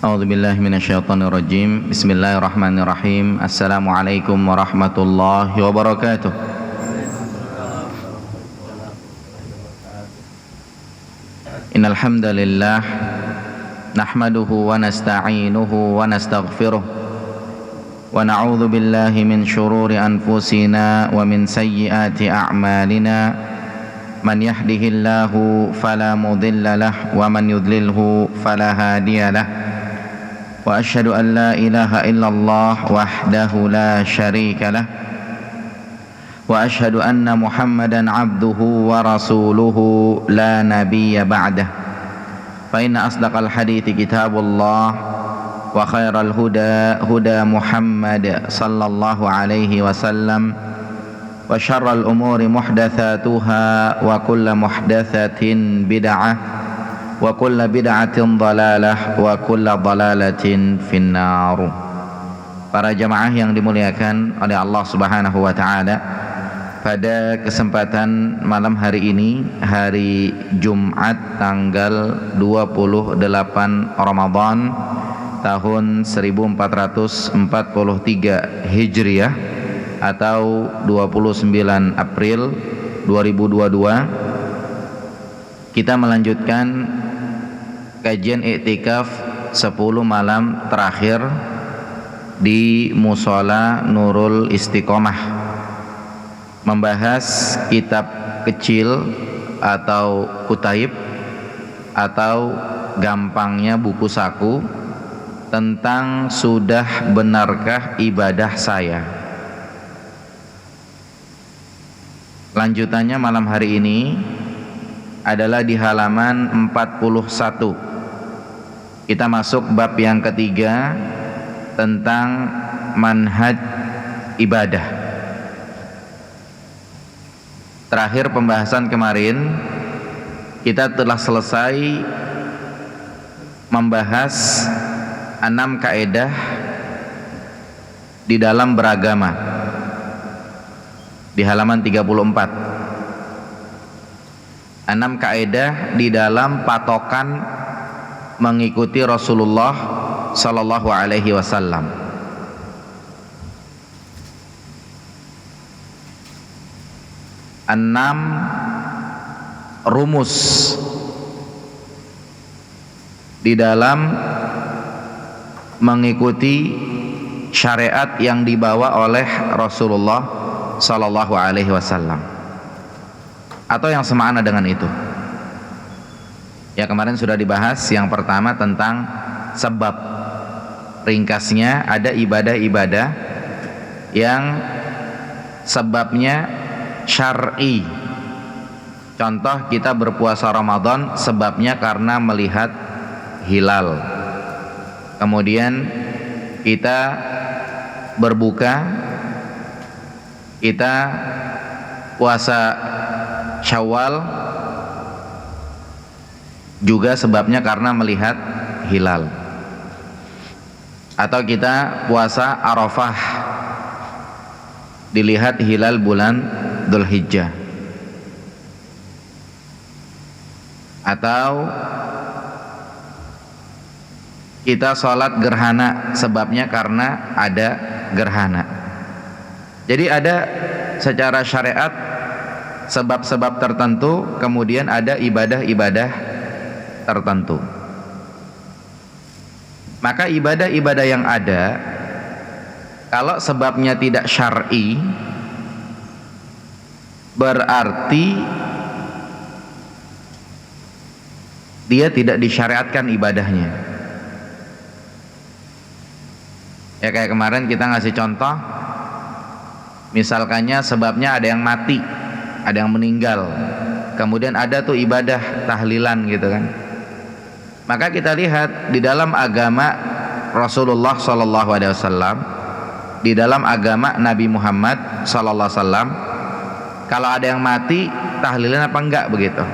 A'udzubillahi minasyaitonirrajim. Bismillahirrahmanirrahim. Assalamualaikum warahmatullahi wabarakatuh. Innal hamdalillah nahmaduhu wa nasta'inuhu wa nastaghfiruh wa na'udzu billahi min shururi anfusina wa min sayyiati a'malina. Man yahdihillahu fala mudilla lahu wa man yudlilhu fala hadiya lahu. Wa asyhadu an la ilaha illallah wahdahu la syarika lah wa asyhadu anna Muhammadan abduhu wa rasuluhu la nabiyya ba'dah. Fa inna asdaqal hadithi kitabullah wa khairal huda huda Muhammad sallallahu alaihi wasallam wa syarral umuri muhdatsatuha wa kullu muhdatsatin bid'ah wa kullu bid'atin dhalalah wa kullu dhalalatin finnar. Para jamaah yang dimuliakan oleh Allah Subhanahu wa taala, pada kesempatan malam hari ini, hari Jumat tanggal 28 Ramadan tahun 1443 Hijriah atau 29 April 2022, kita melanjutkan kajian iktikaf 10 malam terakhir di Mushola Nurul Istiqomah, membahas kitab kecil atau kutaib atau gampangnya buku saku tentang sudah benarkah ibadah saya. Lanjutannya malam hari ini adalah di halaman 41. Kita masuk bab yang ketiga tentang manhaj ibadah. Terakhir pembahasan kemarin kita telah selesai membahas 6 kaidah di dalam beragama di halaman 34. 6 kaidah di dalam patokan mengikuti Rasulullah sallallahu alaihi wasallam. Enam rumus di dalam mengikuti syariat yang dibawa oleh Rasulullah sallallahu alaihi wasallam, atau yang semakna dengan itu. Ya, kemarin sudah dibahas yang pertama tentang sebab. Ringkasnya, ada ibadah-ibadah yang sebabnya syar'i, Contoh, kita berpuasa Ramadan sebabnya karena melihat hilal. Kemudian kita berbuka, kita puasa Syawal juga sebabnya karena melihat hilal. Atau kita puasa Arafah, dilihat hilal bulan Dzulhijjah. Atau kita sholat gerhana sebabnya karena ada gerhana. Jadi ada secara syariat sebab-sebab tertentu, kemudian ada ibadah-ibadah tertentu. Maka ibadah-ibadah yang ada, kalau sebabnya tidak syar'i, berarti dia tidak disyariatkan ibadahnya. Ya kayak kemarin kita ngasih contoh, misalkannya sebabnya ada yang mati, ada yang meninggal, kemudian ada tuh ibadah tahlilan gitu kan. Maka kita lihat di dalam agama Rasulullah SAW, di dalam agama Nabi Muhammad SAW, kalau ada yang mati tahlilan apa enggak begitu.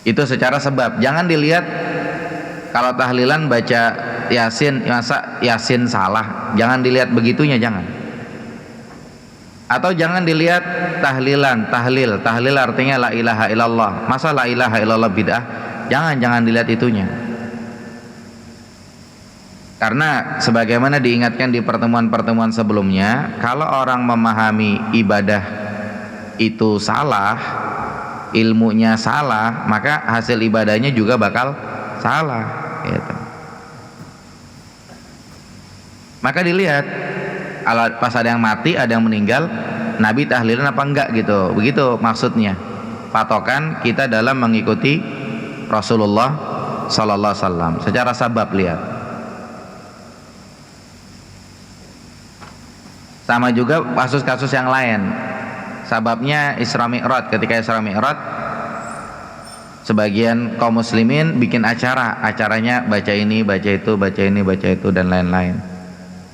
Itu secara sebab. Jangan dilihat kalau tahlilan baca Yasin, masa Yasin salah. Jangan dilihat begitunya, jangan. Atau jangan dilihat tahlilan, tahlil artinya la ilaha illallah. Masa la ilaha illallah bid'ah? Jangan dilihat itunya. Karena sebagaimana diingatkan di pertemuan-pertemuan sebelumnya, kalau orang memahami ibadah itu salah, ilmunya salah, maka hasil ibadahnya juga bakal salah gitu. Maka dilihat, kalau pas ada yang mati, ada yang meninggal, Nabi tahlilan apa enggak gitu. Begitu maksudnya. Patokan kita dalam mengikuti Rasulullah sallallahu alaihi wasallam secara sabab. Lihat. Sama juga kasus-kasus yang lain. Sababnya Isra Mi'raj. Ketika Isra Mi'raj, sebagian kaum muslimin bikin acaranya baca ini, baca itu, baca ini, baca itu, dan lain-lain.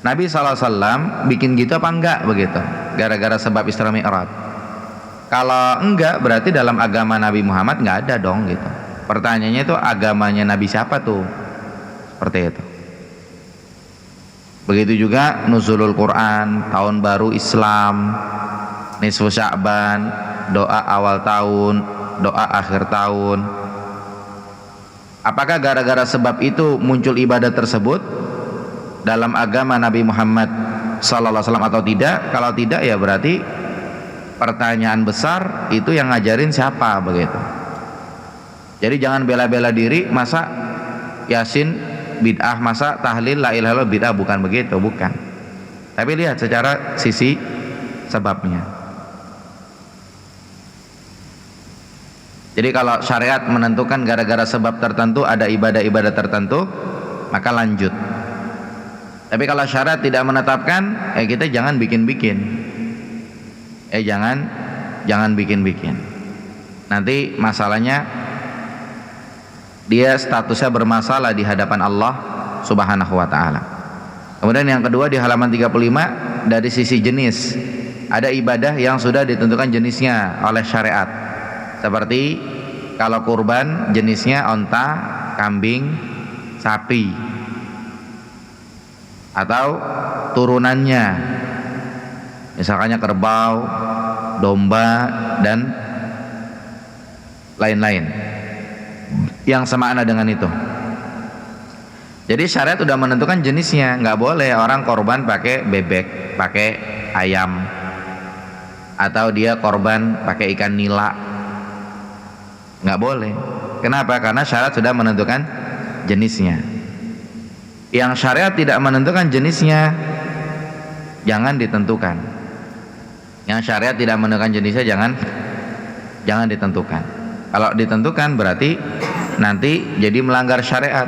Nabi SAW bikin gitu apa enggak begitu? Gara-gara sebab Isra Mi'raj. Kalau enggak, berarti dalam agama Nabi Muhammad enggak ada dong gitu. Pertanyaannya itu agamanya Nabi siapa tuh? Seperti itu. Begitu juga nuzulul Quran, tahun baru Islam, nisfu Sya'ban, doa awal tahun, doa akhir tahun. Apakah gara-gara sebab itu muncul ibadah tersebut dalam agama Nabi Muhammad sallallahu alaihi wasallam atau tidak? Kalau tidak, ya berarti pertanyaan besar itu yang ngajarin siapa begitu. Jadi jangan bela-bela diri, masa Yasin bid'ah, masa tahlil la ilaha illallah bid'ah, bukan begitu, bukan. Tapi lihat secara sisi sebabnya. Jadi kalau syariat menentukan gara-gara sebab tertentu ada ibadah-ibadah tertentu, maka lanjut. Tapi kalau syariat tidak menetapkan, kita jangan bikin-bikin. Jangan bikin-bikin. Nanti masalahnya dia statusnya bermasalah di hadapan Allah Subhanahu wa taala. Kemudian yang kedua di halaman 35, dari sisi jenis, ada ibadah yang sudah ditentukan jenisnya oleh syariat. Seperti kalau kurban jenisnya onta, kambing, sapi, atau turunannya, misalkannya kerbau, domba, dan lain-lain yang semakna dengan itu. Jadi syariat sudah menentukan jenisnya. Nggak boleh orang korban pakai bebek, pakai ayam, atau dia korban pakai ikan nila. Nggak boleh. Kenapa? Karena syariat sudah menentukan jenisnya. Yang syariat tidak menentukan jenisnya, jangan ditentukan. Yang syariat tidak menentukan jenisnya, jangan ditentukan. Kalau ditentukan berarti nanti jadi melanggar syariat.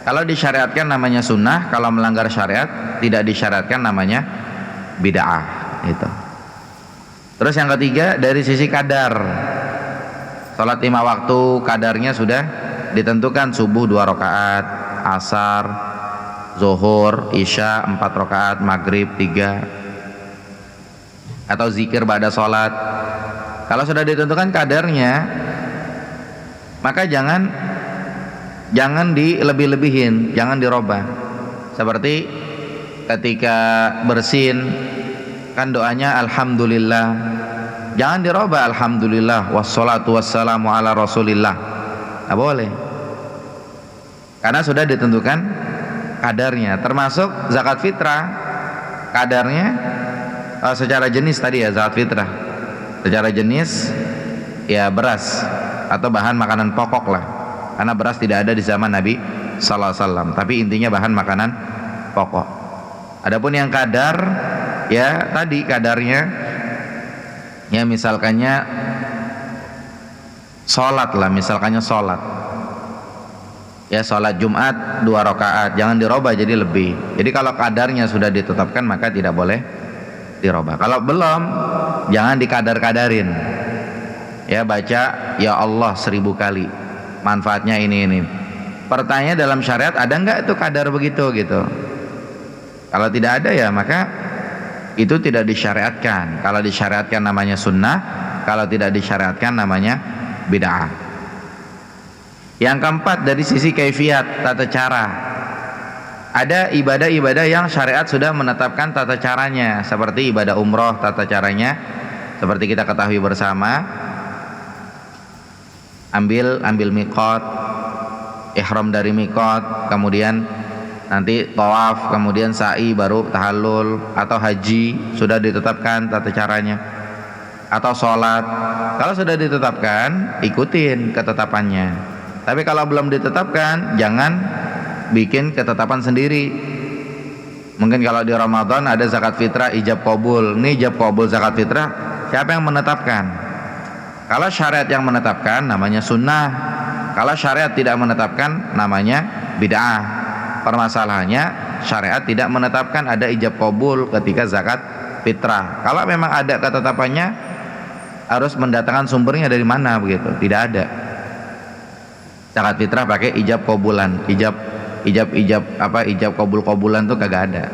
Kalau disyariatkan namanya sunnah, kalau melanggar syariat tidak disyariatkan namanya bid'ah. Itu. Terus yang ketiga dari sisi kadar. Salat 5 waktu kadarnya sudah ditentukan, subuh 2 rakaat, asar, zuhur, isya 4 rakaat, maghrib 3, atau zikir ba'da salat. Kalau sudah ditentukan kadarnya, maka jangan dilebih-lebihin, jangan dirubah. Seperti ketika bersin kan doanya alhamdulillah, jangan dirubah alhamdulillah wassalatu wassalamu ala rasulillah, nggak boleh, karena sudah ditentukan kadarnya. Termasuk zakat fitrah, kadarnya secara jenis tadi ya, zakat fitrah secara jenis ya beras atau bahan makanan pokok lah, karena beras tidak ada di zaman Nabi sallallahu alaihi wasallam, tapi intinya bahan makanan pokok. Adapun yang kadar ya tadi kadarnya ya misalkannya sholat lah, misalkannya sholat ya, sholat Jumat 2 rakaat, jangan dirubah jadi lebih. Jadi kalau kadarnya sudah ditetapkan maka tidak boleh dirubah. Kalau belum, jangan dikadar-kadarin ya, baca ya Allah 1000 kali, manfaatnya ini. Pertanyaan dalam syariat ada nggak itu kadar begitu gitu? Kalau tidak ada ya maka itu tidak disyariatkan. Kalau disyariatkan namanya sunnah, kalau tidak disyariatkan namanya bid'ah. Yang keempat dari sisi kaifiat, tata cara. Ada ibadah-ibadah yang syariat sudah menetapkan tata caranya, seperti ibadah umroh, tata caranya seperti kita ketahui bersama, ambil miqat, ihram dari miqat, kemudian nanti tawaf, kemudian sa'i, baru tahallul. Atau haji sudah ditetapkan tata caranya, atau sholat. Kalau sudah ditetapkan, ikutin ketetapannya. Tapi kalau belum ditetapkan, jangan bikin ketetapan sendiri. Mungkin kalau di Ramadan ada zakat fitrah ijab qabul, ini ijab qabul zakat fitrah, siapa yang menetapkan? Kalau syariat yang menetapkan namanya sunnah, kalau syariat tidak menetapkan namanya bid'ah. Permasalahannya syariat tidak menetapkan ada ijab qabul ketika zakat fitrah. Kalau memang ada ketetapannya, harus mendatangkan sumbernya dari mana begitu. Tidak ada. Zakat fitrah pakai ijab qabulan, ijab qabul-qabulan tuh kagak ada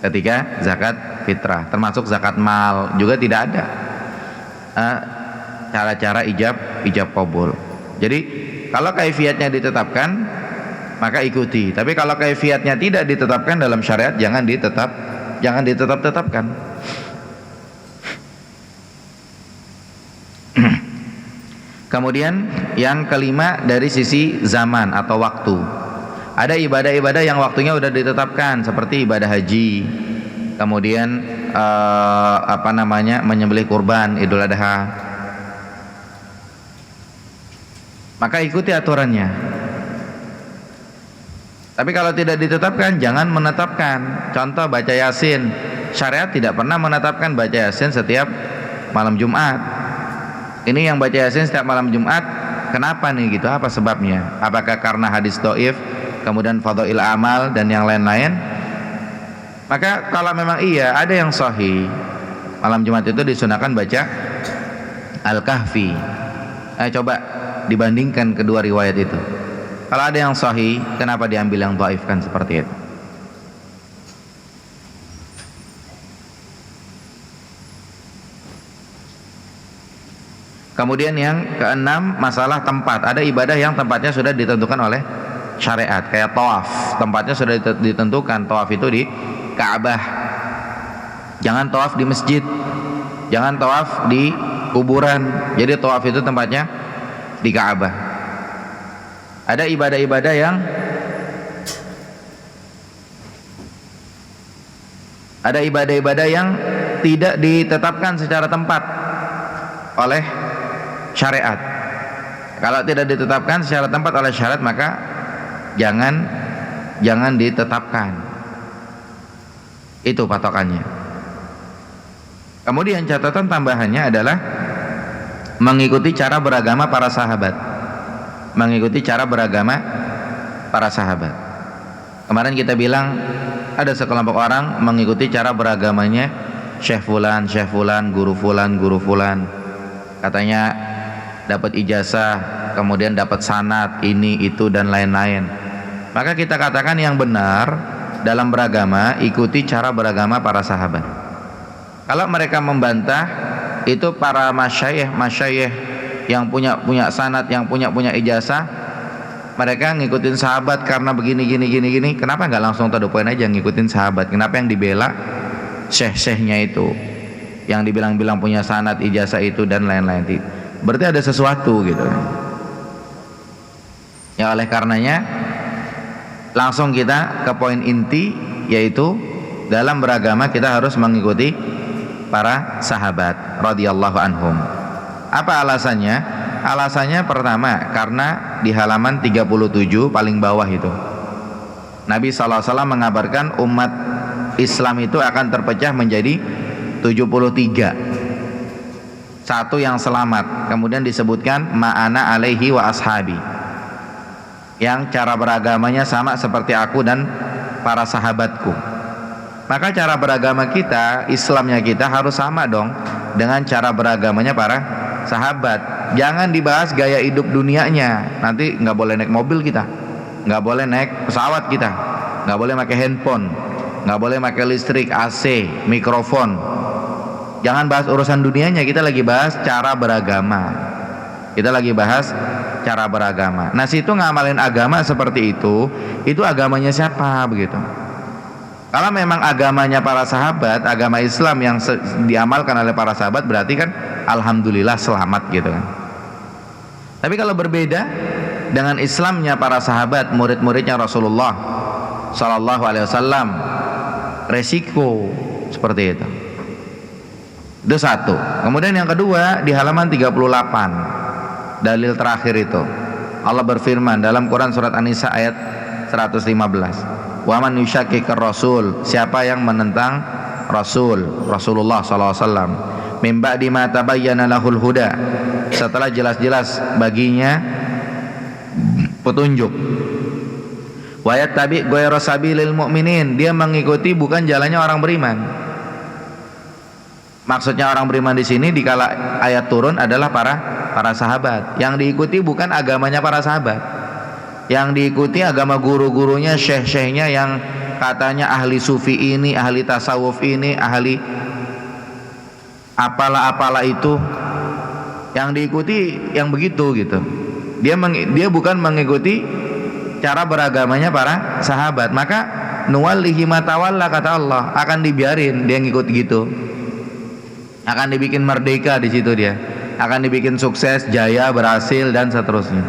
ketika zakat fitrah. Termasuk zakat mal juga tidak ada cara-cara ijab qabul. Jadi kalau kaifiatnya ditetapkan maka ikuti. Tapi kalau kaifiatnya tidak ditetapkan dalam syariat, jangan ditetapkan. Kemudian yang kelima dari sisi zaman atau waktu. Ada ibadah-ibadah yang waktunya sudah ditetapkan, seperti ibadah haji. Kemudian menyembelih kurban Idul Adha. Maka ikuti aturannya. Tapi kalau tidak ditetapkan, jangan menetapkan. Contoh baca Yasin, syariat tidak pernah menetapkan baca Yasin setiap malam Jumat. Ini yang baca Yasin setiap malam Jumat, kenapa nih gitu? Apa sebabnya? Apakah karena hadis dhaif, kemudian fadhail amal dan yang lain-lain? Maka kalau memang iya, ada yang sahih, malam Jumat itu disunahkan baca Al-Kahfi. Coba dibandingkan kedua riwayat itu. Kalau ada yang sahih, kenapa diambil yang dhaif kan seperti itu? Kemudian yang keenam, masalah tempat. Ada ibadah yang tempatnya sudah ditentukan oleh syariat, kayak tawaf. Tempatnya sudah ditentukan. Tawaf itu di Ka'bah. Jangan tawaf di masjid, jangan tawaf di kuburan. Jadi tawaf itu tempatnya di Ka'bah. Ada ibadah-ibadah yang tidak ditetapkan secara tempat oleh syariat. Kalau tidak ditetapkan secara tempat oleh syariat, maka jangan ditetapkan. Itu patokannya. Kemudian catatan tambahannya adalah mengikuti cara beragama para sahabat. Mengikuti cara beragama para sahabat. Kemarin kita bilang ada sekelompok orang mengikuti cara beragamanya Syekh fulan, guru fulan. Katanya dapat ijazah, kemudian dapat sanad, ini, itu, dan lain-lain. Maka kita katakan yang benar dalam beragama, ikuti cara beragama para sahabat. Kalau mereka membantah, itu para masyayikh yang punya sanad, yang punya ijazah, mereka ngikutin sahabat karena begini. Kenapa nggak langsung to the point aja ngikutin sahabat? Kenapa yang dibela syekh-syekhnya itu, yang dibilang-bilang punya sanad, ijazah itu, dan lain-lain? Berarti ada sesuatu gitu. Ya, oleh karenanya langsung kita ke poin inti, yaitu dalam beragama kita harus mengikuti para sahabat radhiyallahu anhum. Apa alasannya? Alasannya pertama, karena di halaman 37 paling bawah itu Nabi SAW mengabarkan umat Islam itu akan terpecah menjadi 73. Satu yang selamat, kemudian disebutkan ma'ana alaihi wa ashabi, yang cara beragamanya sama seperti aku dan para sahabatku. Maka cara beragama kita, Islamnya kita harus sama dong dengan cara beragamanya para sahabat. Jangan dibahas gaya hidup dunianya. Nanti nggak boleh naik mobil kita, nggak boleh naik pesawat kita, nggak boleh pakai handphone, nggak boleh pakai listrik, AC, mikrofon. Jangan bahas urusan dunianya. Kita lagi bahas cara beragama. Kita lagi bahas cara beragama. Nah, situ ngamalin agama seperti itu agamanya siapa begitu? Kalau memang agamanya para sahabat, agama Islam yang diamalkan oleh para sahabat, berarti kan alhamdulillah selamat gitu kan. Tapi kalau berbeda dengan Islamnya para sahabat, murid-muridnya Rasulullah Sallallahu Alaihi Wasallam, resiko seperti itu. Itu satu. Kemudian yang kedua, di halaman 38, dalil terakhir itu Allah berfirman dalam Quran surat An-Nisa ayat 115. Wa man yushakkikir rasul, siapa yang menentang Rasulullah sallallahu alaihi wasallam, mim ba'di ma tabayyana lahul huda, setelah jelas-jelas baginya petunjuk, wa yattabi ghayra sabilil mu'minin, dia mengikuti bukan jalannya orang beriman. Maksudnya orang beriman di sini dikala ayat turun adalah para sahabat. Yang diikuti bukan agamanya para sahabat. Yang diikuti agama guru-gurunya, syekh-syekhnya yang katanya ahli sufi ini, ahli tasawuf ini, ahli apalah itu. Yang diikuti yang begitu gitu. Dia bukan mengikuti cara beragamanya para sahabat. Maka nuwallihi ma tawalla, kata Allah, akan dibiarin dia ngikut gitu. Akan dibikin merdeka di situ dia. Akan dibikin sukses, jaya, berhasil, dan seterusnya.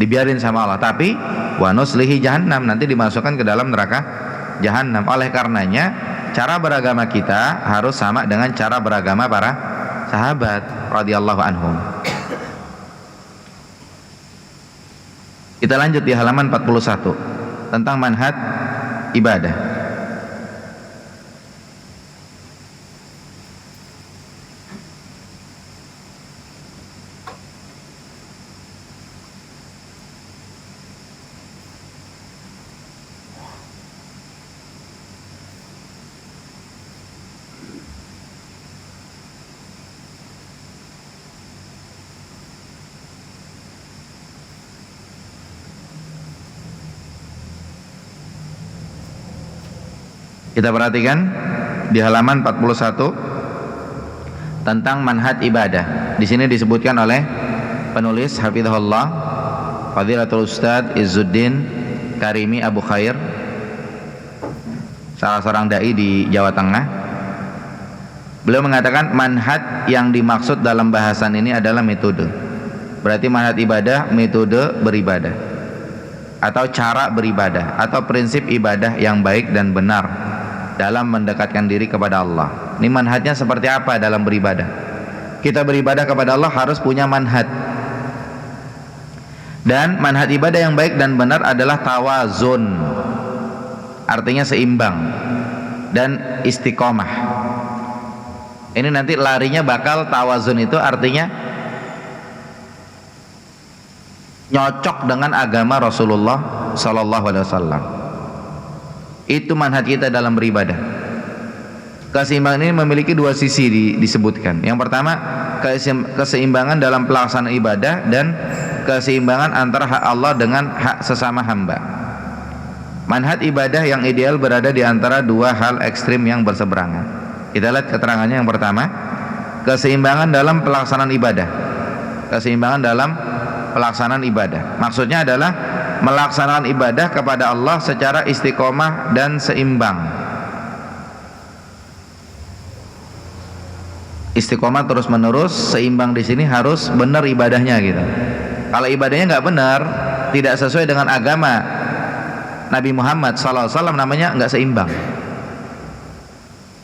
Dibiarin sama Allah. Tapi wa nuslihi jahannam, nanti dimasukkan ke dalam neraka jahannam. Oleh karenanya cara beragama kita harus sama dengan cara beragama para sahabat radhiyallahu anhum. Kita lanjut di halaman 41 tentang manhaj ibadah. Kita perhatikan di halaman 41 tentang manhaj ibadah. Di sini disebutkan oleh penulis hafizahullah Fadilatul Ustadz Izzuddin Karimi Abu Khair, salah seorang dai di Jawa Tengah. Beliau mengatakan manhaj yang dimaksud dalam bahasan ini adalah metode. Berarti manhaj ibadah, metode beribadah, atau cara beribadah, atau prinsip ibadah yang baik dan benar dalam mendekatkan diri kepada Allah. Ini manhajnya seperti apa dalam beribadah? Kita beribadah kepada Allah harus punya manhaj. Dan manhaj ibadah yang baik dan benar adalah tawazun, artinya seimbang, dan istiqomah. Ini nanti larinya bakal tawazun, itu artinya nyocok dengan agama Rasulullah Sallallahu Alaihi Wasallam. Itu manhaj kita dalam beribadah. Keseimbangan ini memiliki dua sisi disebutkan. Yang pertama, keseimbangan dalam pelaksanaan ibadah dan keseimbangan antara hak Allah dengan hak sesama hamba. Manhaj ibadah yang ideal berada di antara dua hal ekstrim yang berseberangan. Kita lihat keterangannya. Yang pertama, keseimbangan dalam pelaksanaan ibadah. Keseimbangan dalam pelaksanaan ibadah maksudnya adalah melaksanakan ibadah kepada Allah secara istiqomah dan seimbang. Istiqomah terus menerus, seimbang di sini harus benar ibadahnya gitu. Kalau ibadahnya nggak benar, tidak sesuai dengan agama Nabi Muhammad SAW, namanya nggak seimbang.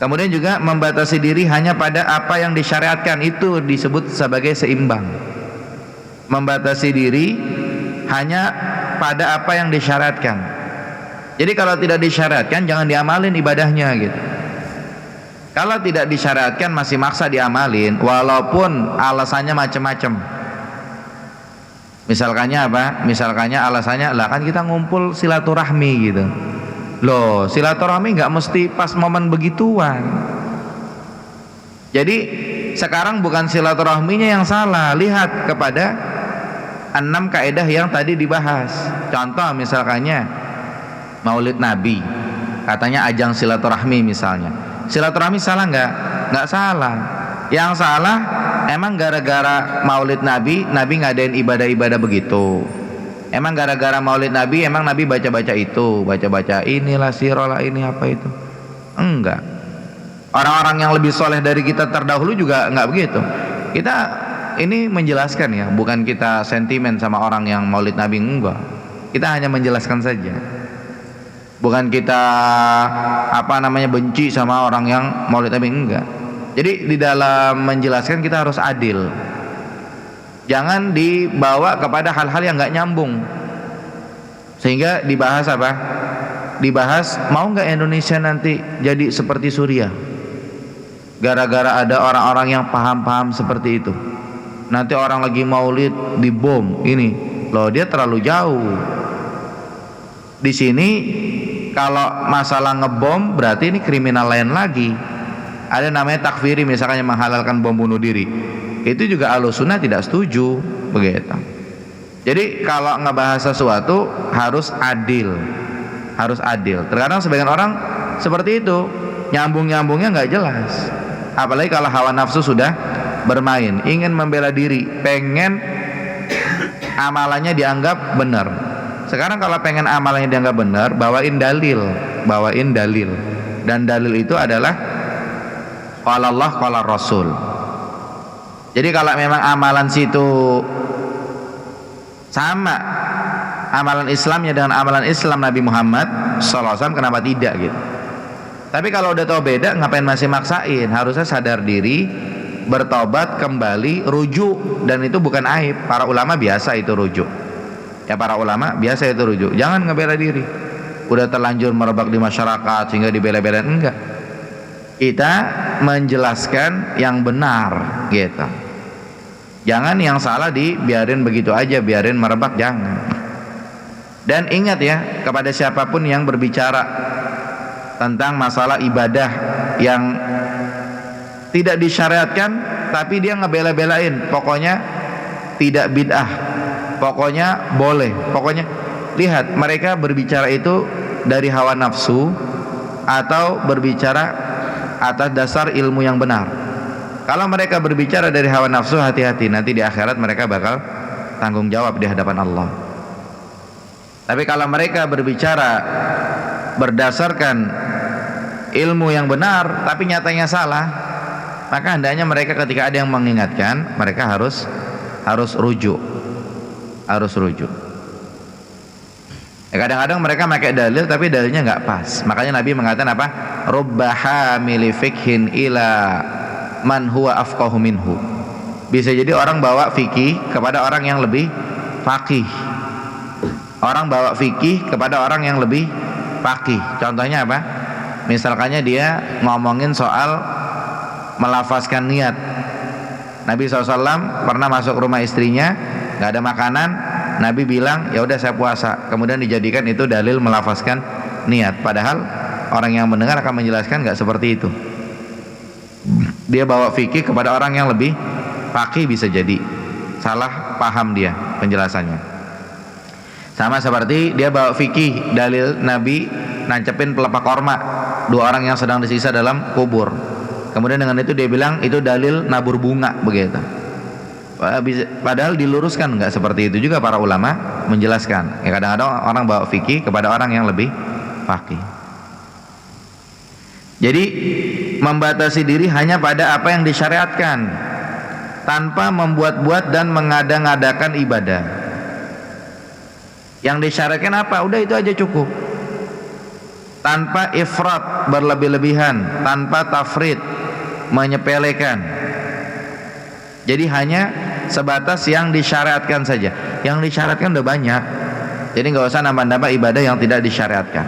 Kemudian juga membatasi diri hanya pada apa yang disyariatkan, itu disebut sebagai seimbang. Membatasi diri hanya pada apa yang disyariatkan. Jadi kalau tidak disyariatkan jangan diamalin ibadahnya gitu. Kalau tidak disyariatkan masih maksa diamalin, walaupun alasannya macam-macam. Misalkannya apa? Misalkannya alasannya, lah kan kita ngumpul silaturahmi gitu. Loh, silaturahmi nggak mesti pas momen begituan. Jadi sekarang bukan silaturahminya yang salah, lihat kepada 6 kaidah yang tadi dibahas. Contoh misalkannya Maulid Nabi, katanya ajang silaturahmi misalnya. Silaturahmi salah nggak? Nggak salah. Yang salah emang gara-gara Maulid Nabi, Nabi ngadain ibadah-ibadah begitu. Emang gara-gara Maulid Nabi, emang Nabi baca-baca itu, baca-baca inilah sirolah ini apa itu? Enggak. Orang-orang yang lebih soleh dari kita terdahulu juga nggak begitu. Kita ini menjelaskan ya, bukan kita sentimen sama orang yang Maulid Nabi, enggak. Kita hanya menjelaskan saja. Bukan kita benci sama orang yang Maulid Nabi, enggak. Jadi di dalam menjelaskan kita harus adil. Jangan dibawa kepada hal-hal yang enggak nyambung. Sehingga dibahas apa? Dibahas mau enggak Indonesia nanti jadi seperti Suriah? Gara-gara ada orang-orang yang paham-paham seperti itu. Nanti orang lagi Maulid dibom ini. Loh, dia terlalu jauh. Di sini kalau masalah ngebom berarti ini kriminal lain lagi. Ada namanya takfiri, misalkan yang menghalalkan bom bunuh diri. Itu juga Ahlussunnah tidak setuju begitu. Jadi kalau ngebahas sesuatu harus adil. Harus adil. Terkadang sebagian orang seperti itu, nyambung-nyambungnya nggak jelas. Apalagi kalau hawa nafsu sudah bermain, ingin membela diri, pengen amalannya dianggap benar. Sekarang kalau pengen amalannya dianggap benar, bawain dalil. Dan dalil itu adalah qala Allah qala Rasul. Jadi kalau memang amalan situ sama, amalan Islamnya dengan amalan Islam Nabi Muhammad SAW, kenapa tidak gitu? Tapi kalau udah tahu beda, ngapain masih maksain? Harusnya sadar diri, bertobat kembali, rujuk, dan itu bukan aib. Para ulama biasa itu rujuk. Ya, para ulama biasa itu rujuk. Jangan ngebela diri. Udah terlanjur merebak di masyarakat sehingga dibela-belain, enggak. Kita menjelaskan yang benar gitu. Jangan yang salah dibiarin begitu aja, biarin merebak, jangan. Dan ingat ya, kepada siapapun yang berbicara tentang masalah ibadah yang tidak disyariatkan tapi dia ngebela-belain, pokoknya tidak bid'ah, pokoknya boleh, pokoknya, lihat mereka berbicara itu dari hawa nafsu atau berbicara atas dasar ilmu yang benar. Kalau mereka berbicara dari hawa nafsu, hati-hati, nanti di akhirat mereka bakal tanggung jawab di hadapan Allah. Tapi kalau mereka berbicara berdasarkan ilmu yang benar tapi nyatanya salah, maka hendaknya mereka ketika ada yang mengingatkan, mereka harus rujuk. Ya, kadang-kadang mereka pakai dalil tapi dalilnya nggak pas. Makanya Nabi mengatakan apa? Rubba hamili fikhin ila man huwa afqahu minhu. Bisa jadi orang bawa fikih kepada orang yang lebih faqih. Orang bawa fikih kepada orang yang lebih faqih. Contohnya apa? Misalkannya dia ngomongin soal melafazkan niat. Nabi SAW pernah masuk rumah istrinya, nggak ada makanan. Nabi bilang, ya udah saya puasa. Kemudian dijadikan itu dalil melafazkan niat. Padahal orang yang mendengar akan menjelaskan nggak seperti itu. dia bawa fikih kepada orang yang lebih faqih, bisa jadi salah paham dia penjelasannya. Sama seperti dia bawa fikih dalil Nabi nancepin pelepah korma dua orang yang sedang disiksa dalam kubur, kemudian dengan itu dia bilang itu dalil nabur bunga begitu. Padahal diluruskan nggak seperti itu juga para ulama menjelaskan. Ya kadang-kadang orang bawa fikih kepada orang yang lebih faqih. Jadi membatasi diri hanya pada apa yang disyariatkan, tanpa membuat-buat dan mengada-ngadakan ibadah. Yang disyariatkan apa? Udah itu aja cukup. Tanpa ifrat, berlebih-lebihan, tanpa tafrid, menyepelekan. Jadi hanya sebatas yang disyariatkan saja. Yang disyariatkan udah banyak. Jadi nggak usah nambah-nambah ibadah yang tidak disyariatkan.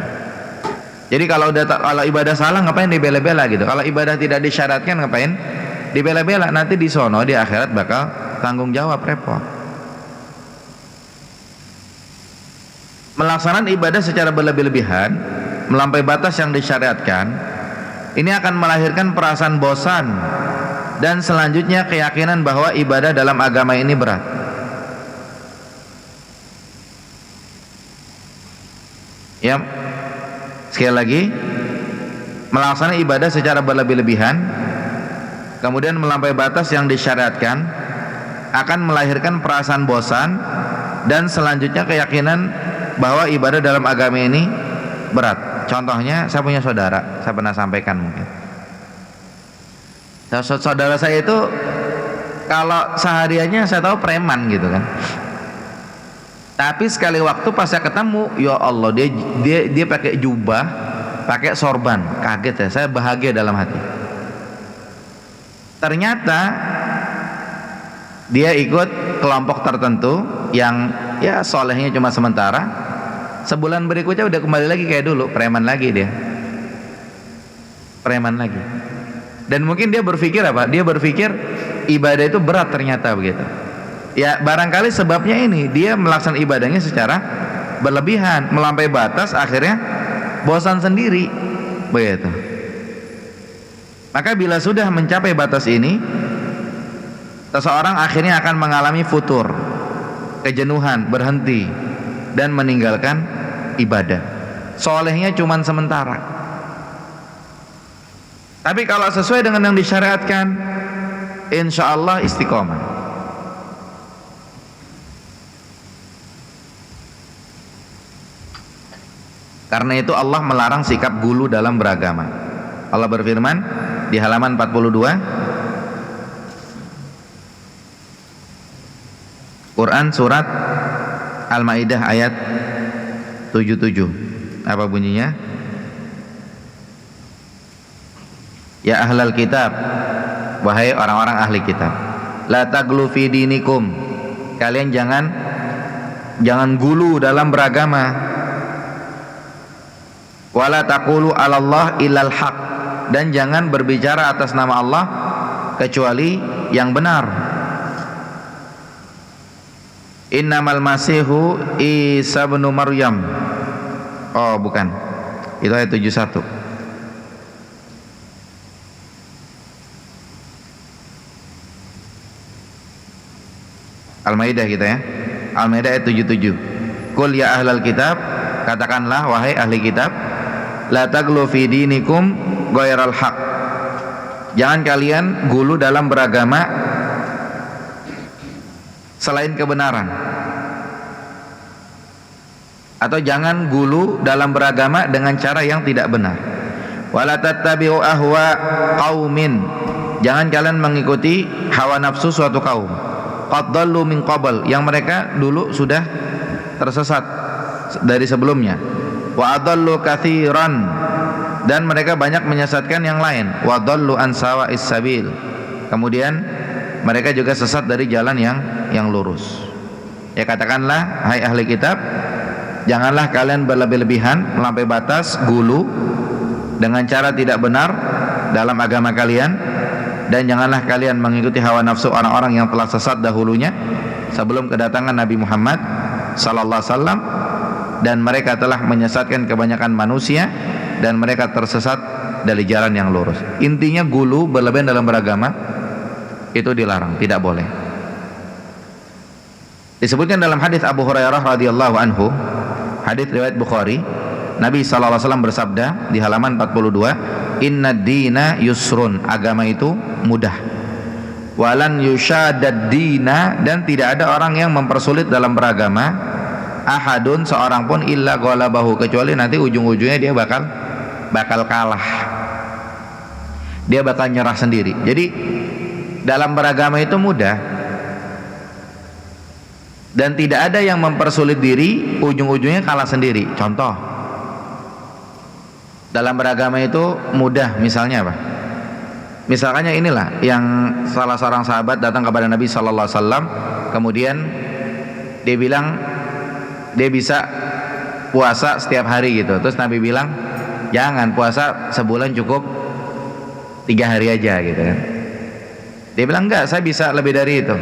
Jadi kalau ibadah salah ngapain dibela-bela gitu. Kalau ibadah tidak disyariatkan ngapain dibela-bela. Nanti di sono di akhirat bakal tanggung jawab, repot. Melaksanakan ibadah secara berlebih-lebihan, melampaui batas yang disyariatkan, ini akan melahirkan perasaan bosan dan selanjutnya keyakinan bahwa ibadah dalam agama ini berat. Ya, sekali lagi, melaksanakan ibadah secara berlebih-lebihan, kemudian melampaui batas yang disyariatkan, akan melahirkan perasaan bosan dan selanjutnya keyakinan bahwa ibadah dalam agama ini berat. Contohnya, saya punya saudara, saya pernah sampaikan mungkin. Saudara saya itu kalau sehariannya saya tahu preman gitu kan. Tapi sekali waktu pas saya ketemu, ya Allah, dia pakai jubah, pakai sorban. Kaget ya, saya bahagia dalam hati. Ternyata dia ikut kelompok tertentu yang ya solehnya cuma sementara. Sebulan berikutnya udah kembali lagi kayak dulu, preman lagi dia. Preman lagi. Dan mungkin dia berpikir apa? Dia berpikir ibadah itu berat ternyata begitu. Ya barangkali sebabnya ini, dia melaksanakan ibadahnya secara berlebihan, melampaui batas, akhirnya bosan sendiri begitu. Maka bila sudah mencapai batas ini, seseorang akhirnya akan mengalami futur, kejenuhan, berhenti dan meninggalkan ibadah. Solehnya cuman sementara. Tapi kalau sesuai dengan yang disyariatkan, insya Allah istiqomah. Karena itu Allah melarang sikap gulu dalam beragama. Allah berfirman di halaman 42 Quran surat Al-Maidah ayat 77. Apa bunyinya? Ya ahlal kitab, wahai orang-orang ahli kitab, la taglu fi dinikum, kalian jangan gulu dalam beragama. Wala taqulu 'alallah illal haq, dan jangan berbicara atas nama Allah kecuali yang benar. Innamal masihu Isa bin Maryam. Oh bukan, itu ayat 71. Al-Maidah kita ya, Al-Maidah ayat 77. Qul ya ahlal kitab, katakanlah wahai ahli kitab, la taglu fi dinikum ghairal haq, jangan kalian gulu dalam beragama selain kebenaran, atau jangan gulu dalam beragama dengan cara yang tidak benar. Wala tattabi'u ahwa qaumin, jangan kalian mengikuti hawa nafsu suatu kaum, qad dallu min qabl, yang mereka dulu sudah tersesat dari sebelumnya. Wa adallu katsiran, dan mereka banyak menyesatkan yang lain. Wa dallu an sawa'is sabil, kemudian mereka juga sesat dari jalan yang lurus. Ya katakanlah, hai ahli kitab, janganlah kalian berlebih-lebihan, melampaui batas, gulu dengan cara tidak benar dalam agama kalian, dan janganlah kalian mengikuti hawa nafsu orang-orang yang telah sesat dahulunya sebelum kedatangan Nabi Muhammad sallallahu alaihi wasallam, dan mereka telah menyesatkan kebanyakan manusia dan mereka tersesat dari jalan yang lurus. Intinya gulu berlebihan dalam beragama itu dilarang, tidak boleh. Disebutkan dalam hadis Abu Hurairah radhiyallahu anhu, hadis riwayat Bukhari, Nabi sallallahu alaihi wasallam bersabda di halaman 42, "Innad dina yusrun," agama itu mudah. "Walan yushadad dina," dan tidak ada orang yang mempersulit dalam beragama, ahadun, seorang pun, illa ghalabahu, kecuali nanti ujung-ujungnya dia bakal kalah. Dia bakal nyerah sendiri. Jadi dalam beragama itu mudah. Dan tidak ada yang mempersulit diri, ujung-ujungnya kalah sendiri. Contoh, dalam beragama itu mudah, misalnya apa? Misalnya inilah yang salah seorang sahabat datang kepada Nabi sallallahu alaihi wasallam, kemudian dia bilang dia bisa puasa setiap hari gitu. Terus Nabi bilang, jangan, puasa sebulan cukup 3 hari aja gitu kan. Dia bilang, enggak, saya bisa lebih dari itu.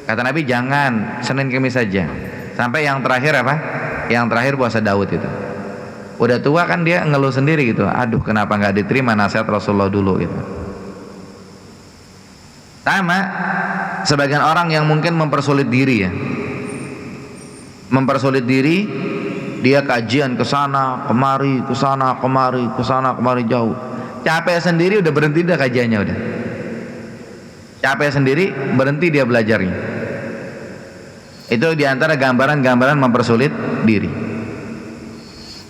Kata Nabi, jangan, Senin Kamis saja. Sampai yang terakhir apa? Yang terakhir puasa Daud itu. Udah tua kan dia ngeluh sendiri gitu. Aduh, kenapa nggak diterima nasihat Rasulullah dulu gitu. Sama sebagian orang yang mungkin mempersulit diri ya. Mempersulit diri, dia kajian ke sana, kemari, ke sana, kemari, ke sana, kemari, jauh. Capek sendiri udah berhenti dah kajiannya udah. Capek sendiri, berhenti dia belajarnya. Itu diantara gambaran-gambaran mempersulit diri.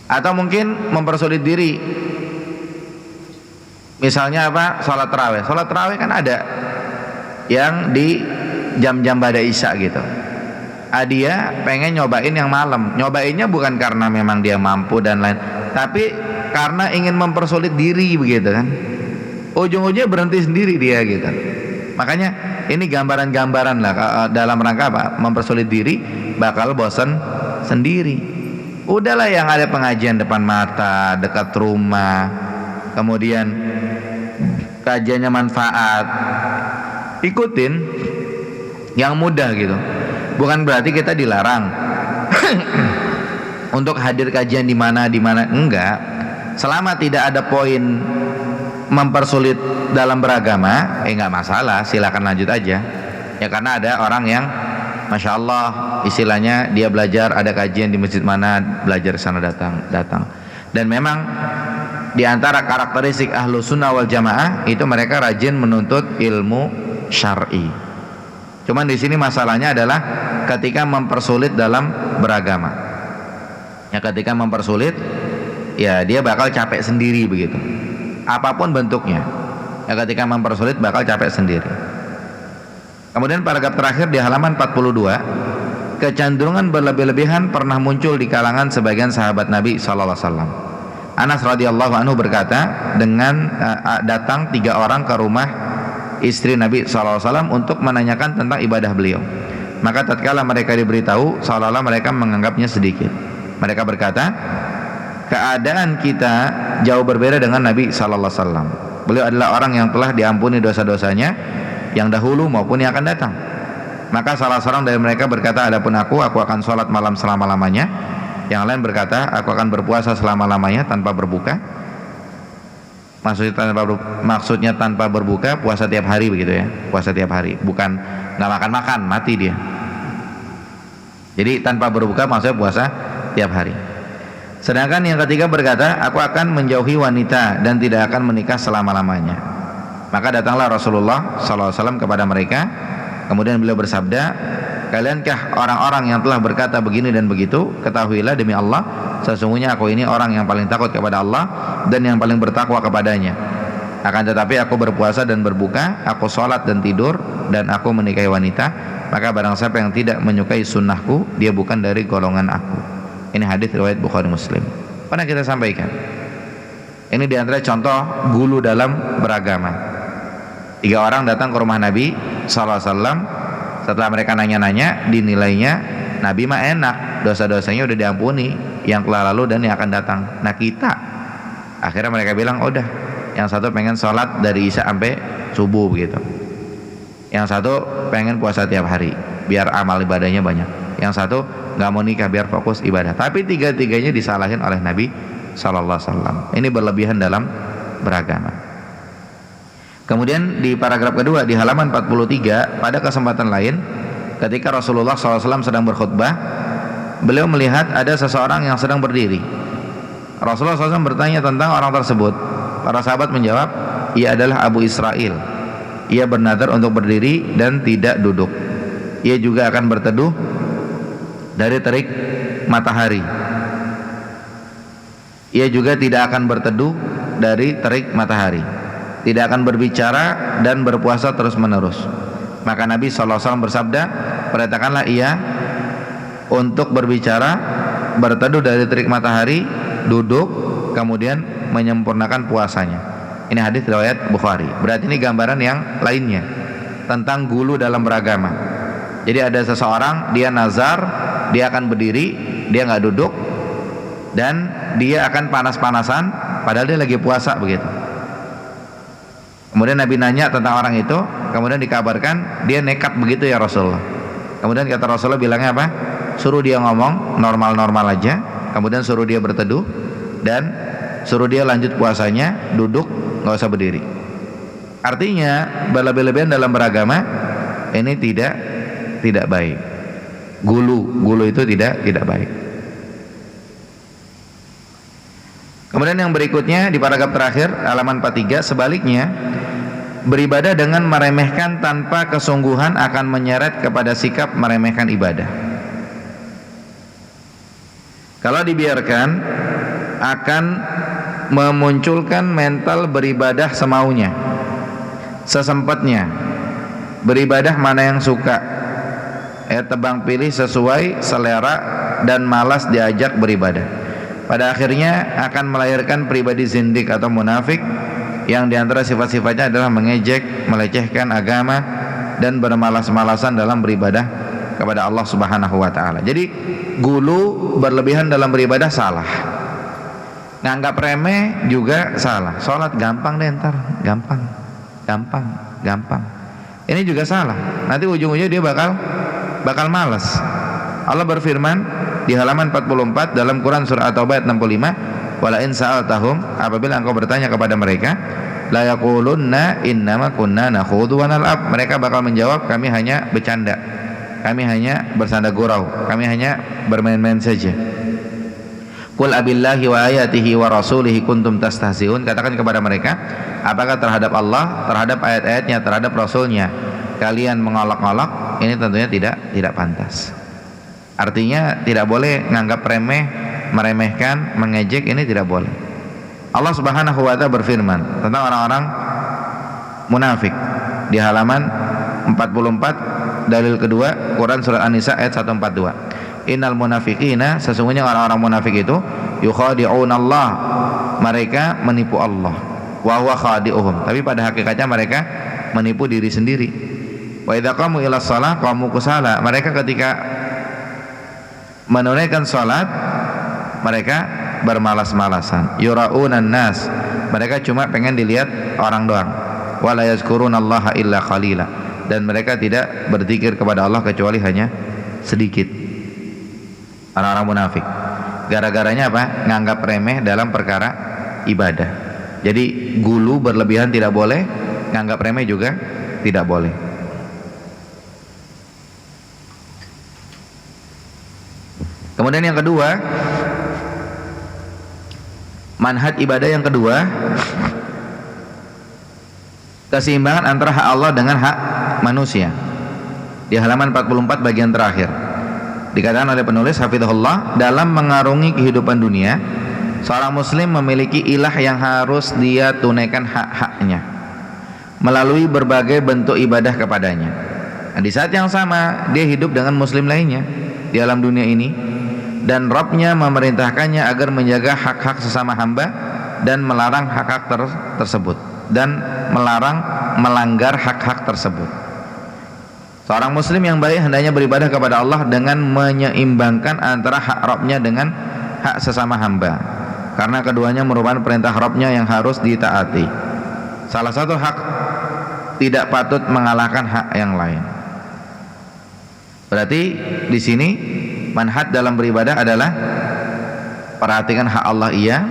Atau mungkin mempersulit diri, misalnya apa? Sholat tarawih. Sholat tarawih kan ada yang di jam-jam ba'da isya gitu. Dia pengen nyobain yang malam. Nyobainnya bukan karena memang dia mampu dan lain, tapi karena ingin mempersulit diri begitu kan. Ujung-ujungnya berhenti sendiri dia gitu. Makanya ini gambaran-gambaran lah dalam rangka apa? Mempersulit diri, bakal bosan sendiri. Udahlah yang ada pengajian depan mata, dekat rumah, kemudian kajiannya manfaat, ikutin yang mudah gitu. Bukan berarti kita dilarang untuk hadir kajian di mana, enggak. Selama tidak ada poin mempersulit dalam beragama, enggak masalah, silakan lanjut aja. Ya karena ada orang yang Masya Allah, istilahnya dia belajar, ada kajian di masjid mana, belajar sana datang. Dan memang di antara karakteristik ahlu sunnah wal jamaah itu mereka rajin menuntut ilmu syar'i. Cuman di sini masalahnya adalah ketika mempersulit dalam beragama. Ya ketika mempersulit, ya dia bakal capek sendiri begitu. Apapun bentuknya. Ya ketika mempersulit bakal capek sendiri. Kemudian paragraf terakhir di halaman 42, kecenderungan berlebih-lebihan pernah muncul di kalangan sebagian sahabat Nabi sallallahu alaihi wasallam. Anas radhiyallahu anhu berkata, dengan datang 3 orang ke rumah istri Nabi sallallahu alaihi wasallam untuk menanyakan tentang ibadah beliau. Maka tatkala mereka diberitahu, seolah-olah mereka menganggapnya sedikit. Mereka berkata, keadaan kita jauh berbeda dengan Nabi sallallahu alaihi wasallam. Beliau adalah orang yang telah diampuni dosa-dosanya yang dahulu maupun yang akan datang. Maka salah seorang dari mereka berkata, adapun aku akan sholat malam selama-lamanya. Yang lain berkata, aku akan berpuasa selama-lamanya tanpa berbuka. Maksudnya tanpa berbuka, puasa tiap hari begitu ya, puasa tiap hari, bukan nggak makan-makan, mati dia. Jadi tanpa berbuka maksudnya puasa tiap hari. Sedangkan yang ketiga berkata, aku akan menjauhi wanita dan tidak akan menikah selama-lamanya. Maka datanglah Rasulullah SAW kepada mereka. Kemudian beliau bersabda, kaliankah orang-orang yang telah berkata begini dan begitu? Ketahuilah demi Allah, sesungguhnya aku ini orang yang paling takut kepada Allah dan yang paling bertakwa kepadanya. Akan tetapi aku berpuasa dan berbuka, aku sholat dan tidur, dan aku menikahi wanita. Maka barang siapa yang tidak menyukai sunnahku, dia bukan dari golongan aku. Ini hadis riwayat Bukhari Muslim. Pernah kita sampaikan. Ini diantara contoh gulu dalam beragama. 3 orang datang ke rumah Nabi sallallahu alaihi wasallam. Setelah mereka nanya-nanya, dinilainya Nabi mah enak, dosa-dosanya udah diampuni, yang telah lalu dan yang akan datang. Nah kita, akhirnya mereka bilang, oh udah, yang satu pengen sholat dari isya sampai subuh begitu, yang satu pengen puasa tiap hari biar amal ibadahnya banyak, yang satu nggak mau nikah biar fokus ibadah. Tapi 3-tiganya disalahin oleh Nabi sallallahu alaihi wasallam. Ini berlebihan dalam beragama. Kemudian di paragraf kedua di halaman 43, pada kesempatan lain ketika Rasulullah SAW sedang berkhutbah, beliau melihat ada seseorang yang sedang berdiri. Rasulullah SAW bertanya tentang orang tersebut. Para sahabat menjawab, ia adalah Abu Israil. Ia bernazar untuk berdiri dan tidak duduk. Ia juga akan berteduh dari terik matahari. Ia juga tidak akan berteduh dari terik matahari. Tidak akan berbicara dan berpuasa terus menerus. Maka Nabi SAW bersabda, perintahkanlah ia untuk berbicara, berteduh dari terik matahari, duduk, kemudian menyempurnakan puasanya. Ini hadis riwayat Bukhari. Berarti ini gambaran yang lainnya tentang gulu dalam beragama. Jadi ada seseorang, dia nazar, dia akan berdiri, dia nggak duduk, dan dia akan panas-panasan padahal dia lagi puasa begitu. Kemudian Nabi nanya tentang orang itu, kemudian dikabarkan dia nekat begitu ya Rasulullah. Kemudian kata Rasulullah bilangnya apa? Suruh dia ngomong normal-normal aja, kemudian suruh dia berteduh dan suruh dia lanjut puasanya, duduk, nggak usah berdiri. Artinya berlebih-lebihan dalam beragama ini tidak baik. Gulu itu tidak baik. Kemudian yang berikutnya di paragraf terakhir halaman 43, sebaliknya beribadah dengan meremehkan tanpa kesungguhan akan menyeret kepada sikap meremehkan ibadah. Kalau dibiarkan akan memunculkan mental beribadah semaunya, sesempatnya, beribadah mana yang suka, tebang pilih sesuai selera dan malas diajak beribadah. Pada akhirnya akan melahirkan pribadi zindik atau munafik yang diantara sifat-sifatnya adalah mengejek, melecehkan agama dan bermalas-malasan dalam beribadah kepada Allah Subhanahu wa taala. Jadi gulu berlebihan dalam beribadah salah. Nganggap remeh juga salah. Salat gampang deh ntar, gampang. Ini juga salah. Nanti ujung-ujungnya dia bakal malas. Allah berfirman di halaman 44 dalam Quran surah At-Taubah ayat 65, wala in sa'altahum, apabila engkau bertanya kepada mereka, la yaqulunna innama kunna nakhudhu wa nal'ab, mereka bakal menjawab kami hanya bercanda, kami hanya bersanda gurau, kami hanya bermain-main saja. Qul abillahi wa ayatihi wa rasulihi kuntum tastahzi'un, katakan kepada mereka, apakah terhadap Allah, terhadap ayat-ayatnya, terhadap rasulnya kalian mengolok-olok? Ini tentunya tidak pantas. Artinya tidak boleh menganggap remeh, meremehkan, mengejek, ini tidak boleh. Allah Subhanahu wa taala berfirman tentang orang-orang munafik di halaman 44 dalil kedua Quran surat An-Nisa ayat 142. Innal munafiqina, sesungguhnya orang-orang munafik itu yukhadi'unallah, mereka menipu Allah. Wa huwa khadi'uhum, tapi pada hakikatnya mereka menipu diri sendiri. Wa idza qamu ila shalah qamu kusala, mereka ketika menunaikan salat mereka bermalas-malasan. Yura'unan nas, mereka cuma pengen dilihat orang doang. Wala yazkurunallaha illa qalila, dan mereka tidak berzikir kepada Allah kecuali hanya sedikit. Orang-orang munafik gara-garanya apa? Nganggap remeh dalam perkara ibadah. Jadi gulu berlebihan tidak boleh, nganggap remeh juga tidak boleh. Kemudian yang kedua, manhaj ibadah yang kedua, keseimbangan antara hak Allah dengan hak manusia. Di halaman 44 bagian terakhir dikatakan oleh penulis hafizahullah, dalam mengarungi kehidupan dunia, seorang muslim memiliki ilah yang harus dia tunaikan hak-haknya melalui berbagai bentuk ibadah kepadanya. Nah, di saat yang sama dia hidup dengan muslim lainnya di alam dunia ini, dan Rabbnya memerintahkannya agar menjaga hak-hak sesama hamba dan melarang hak-hak tersebut, dan melarang melanggar hak-hak tersebut. Seorang muslim yang baik hendaknya beribadah kepada Allah dengan menyeimbangkan antara hak Rabbnya dengan hak sesama hamba, karena keduanya merupakan perintah Rabbnya yang harus ditaati. Salah satu hak tidak patut mengalahkan hak yang lain. Berarti di sini manhaj dalam beribadah adalah perhatikan hak Allah iya,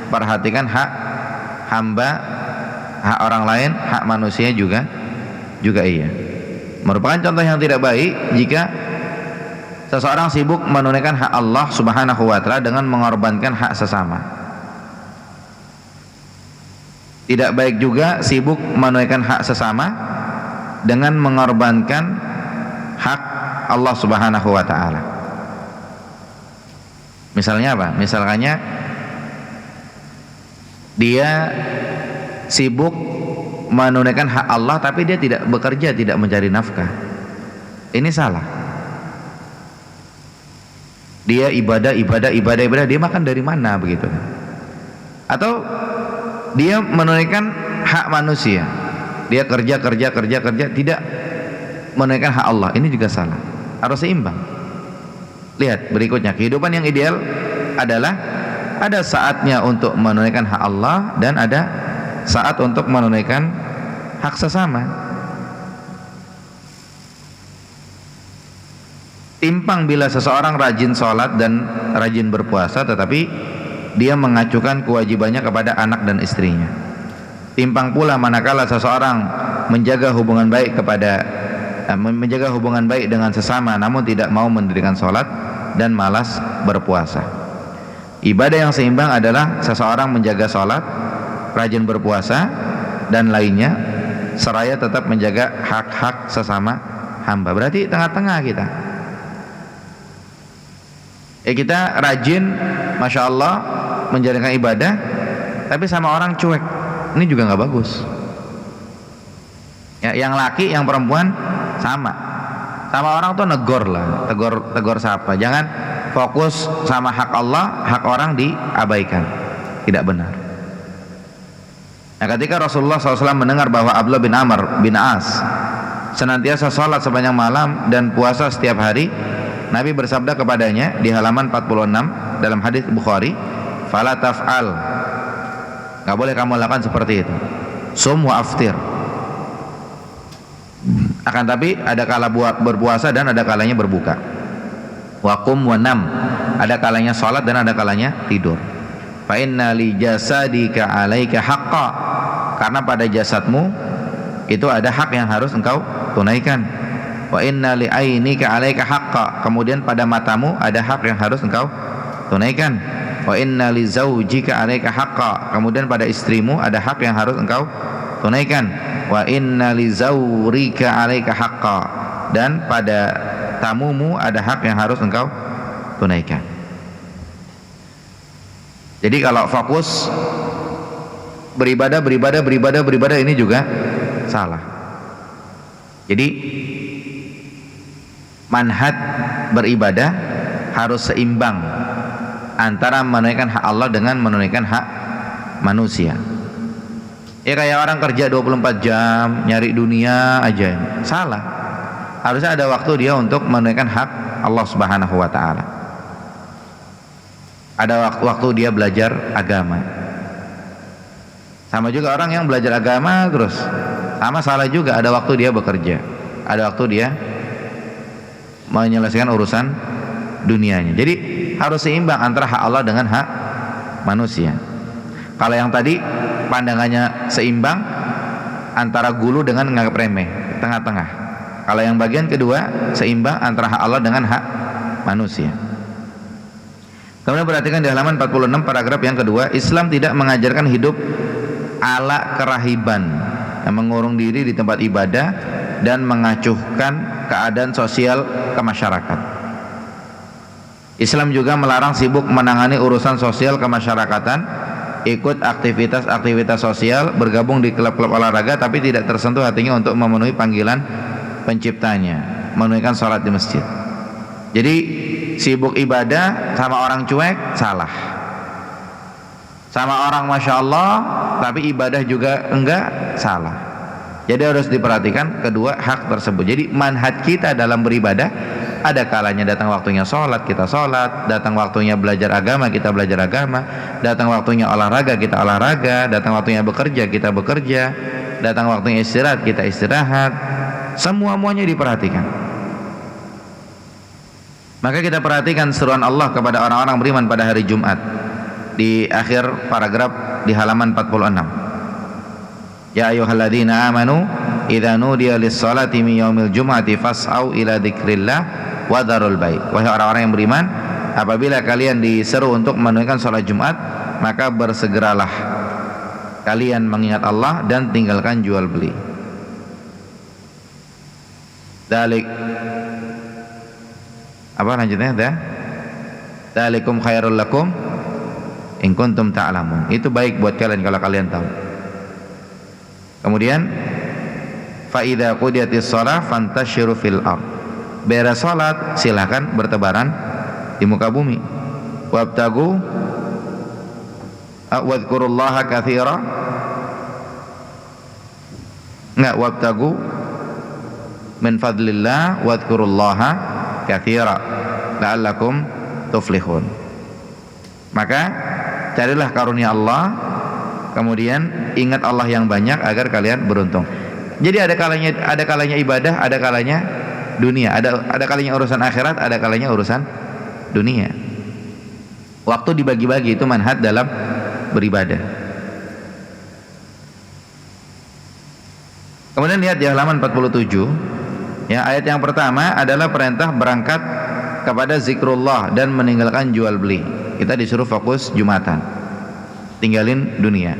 perhatikan hak hamba, hak orang lain, hak manusia juga iya. Merupakan contoh yang tidak baik jika seseorang sibuk menunaikan hak Allah Subhanahu wa taala dengan mengorbankan hak sesama. Tidak baik juga sibuk menunaikan hak sesama dengan mengorbankan hak Allah Subhanahu wa taala. Misalnya apa? Misalnya dia sibuk menunaikan hak Allah tapi dia tidak bekerja, tidak mencari nafkah. Ini salah. Dia ibadah, dia makan dari mana begitu? Atau dia menunaikan hak manusia, dia kerja, tidak menunaikan hak Allah. Ini juga salah. Harus seimbang. Lihat berikutnya, kehidupan yang ideal adalah ada saatnya untuk menunaikan hak Allah dan ada saat untuk menunaikan hak sesama. Timpang bila seseorang rajin sholat dan rajin berpuasa tetapi dia mengacukan kewajibannya kepada anak dan istrinya. Timpang pula manakala seseorang menjaga hubungan baik dengan sesama namun tidak mau mendirikan sholat dan malas berpuasa. Ibadah yang seimbang adalah seseorang menjaga sholat, rajin berpuasa dan lainnya seraya tetap menjaga hak-hak sesama hamba. Berarti tengah-tengah kita. Kita rajin, masya Allah, menjalankan ibadah, tapi sama orang cuek. Ini juga nggak bagus. Ya, yang laki, yang perempuan sama orang tuh negor lah, tegur sapa. Jangan fokus sama hak Allah, hak orang diabaikan. Tidak benar. Nah, ketika Rasulullah SAW mendengar bahwa Abdullah bin Amr bin As senantiasa sholat sepanjang malam dan puasa setiap hari, Nabi bersabda kepadanya di halaman 46 dalam hadis Bukhari, "Fala taf'al." Enggak boleh kamu lakukan seperti itu. Sum wa aftir. Akan tapi ada kala berpuasa dan ada kalanya berbuka. Wa qum wa nam. Ada kalanya salat dan ada kalanya tidur. Fa inna li jasadika 'alaika haqqan. Karena pada jasadmu itu ada hak yang harus engkau tunaikan. Wa inna li ainika 'alaika haqqan. Kemudian pada matamu ada hak yang harus engkau tunaikan. Wa inna li zaujika 'alaika haqqan. Kemudian pada istrimu ada hak yang harus engkau tunaikan. Wa inna li zawrika 'alaika haqqan. Dan pada tamumu ada hak yang harus engkau tunaikan. Jadi kalau fokus beribadah ini juga salah. Jadi manhaj beribadah harus seimbang antara menunaikan hak Allah dengan menunaikan hak manusia. Ya kayak orang kerja 24 jam nyari dunia aja, salah. Harusnya ada waktu dia untuk menunaikan hak Allah Subhanahu wa taala. Ada waktu dia belajar agama. Sama juga orang yang belajar agama terus, sama salah juga, ada waktu dia bekerja, ada waktu dia menyelesaikan urusan dunianya. Jadi harus seimbang antara hak Allah dengan hak manusia. Kalau yang tadi pandangannya seimbang antara gulu dengan menganggap remeh, tengah-tengah. Kalau yang bagian kedua seimbang antara hak Allah dengan hak manusia. Kemudian perhatikan di halaman 46 paragraf yang kedua, Islam tidak mengajarkan hidup ala kerahiban yang mengurung diri di tempat ibadah dan mengacuhkan keadaan sosial ke masyarakat. Islam juga melarang sibuk menangani urusan sosial kemasyarakatan, ikut aktivitas-aktivitas sosial, bergabung di klub-klub olahraga tapi tidak tersentuh hatinya untuk memenuhi panggilan penciptanya, menunaikan sholat di masjid. Jadi sibuk ibadah sama orang cuek salah, sama orang masya Allah tapi ibadah juga enggak, salah. Jadi harus diperhatikan kedua hak tersebut. Jadi manhaj kita dalam beribadah, ada kalanya datang waktunya sholat kita sholat, datang waktunya belajar agama kita belajar agama, datang waktunya olahraga kita olahraga, datang waktunya bekerja kita bekerja, datang waktunya istirahat kita istirahat. Semuanya diperhatikan. Maka kita perhatikan seruan Allah kepada orang-orang beriman pada hari Jumat. di akhir paragraf di halaman 46. Ya ayyuhalladzina amanu idza nudiya lis-salati min yaumil jum'ati fas'au ila dzikrillah wa dzarul bai'. Wahai orang-orang yang beriman, apabila kalian diseru untuk menunaikan salat Jumat, maka bersegeralah kalian mengingat Allah dan tinggalkan jual beli. Dalik apa lanjutnya? Dalikum khairul lakum in kuntum ta'lamun. Itu baik buat kalian kalau kalian tahu. Kemudian fa idza qudiyatis shalah fantashiru fil ard. Beres salat silakan bertebaran di muka bumi. Wabtagu wadhkurullaha katsira. Wabtagu min fadlillah wadhkurullaha katsira la'allakum tuflihun. Maka carilah karunia Allah, kemudian ingat Allah yang banyak agar kalian beruntung. Jadi ada kalanya ibadah, ada kalanya dunia, ada kalanya urusan akhirat, ada kalanya urusan dunia. Waktu dibagi-bagi, itu manhaj dalam beribadah. Kemudian lihat di halaman 47, ya, ayat yang pertama adalah perintah berangkat kepada zikrullah dan meninggalkan jual beli. Kita disuruh fokus Jumatan, tinggalin dunia,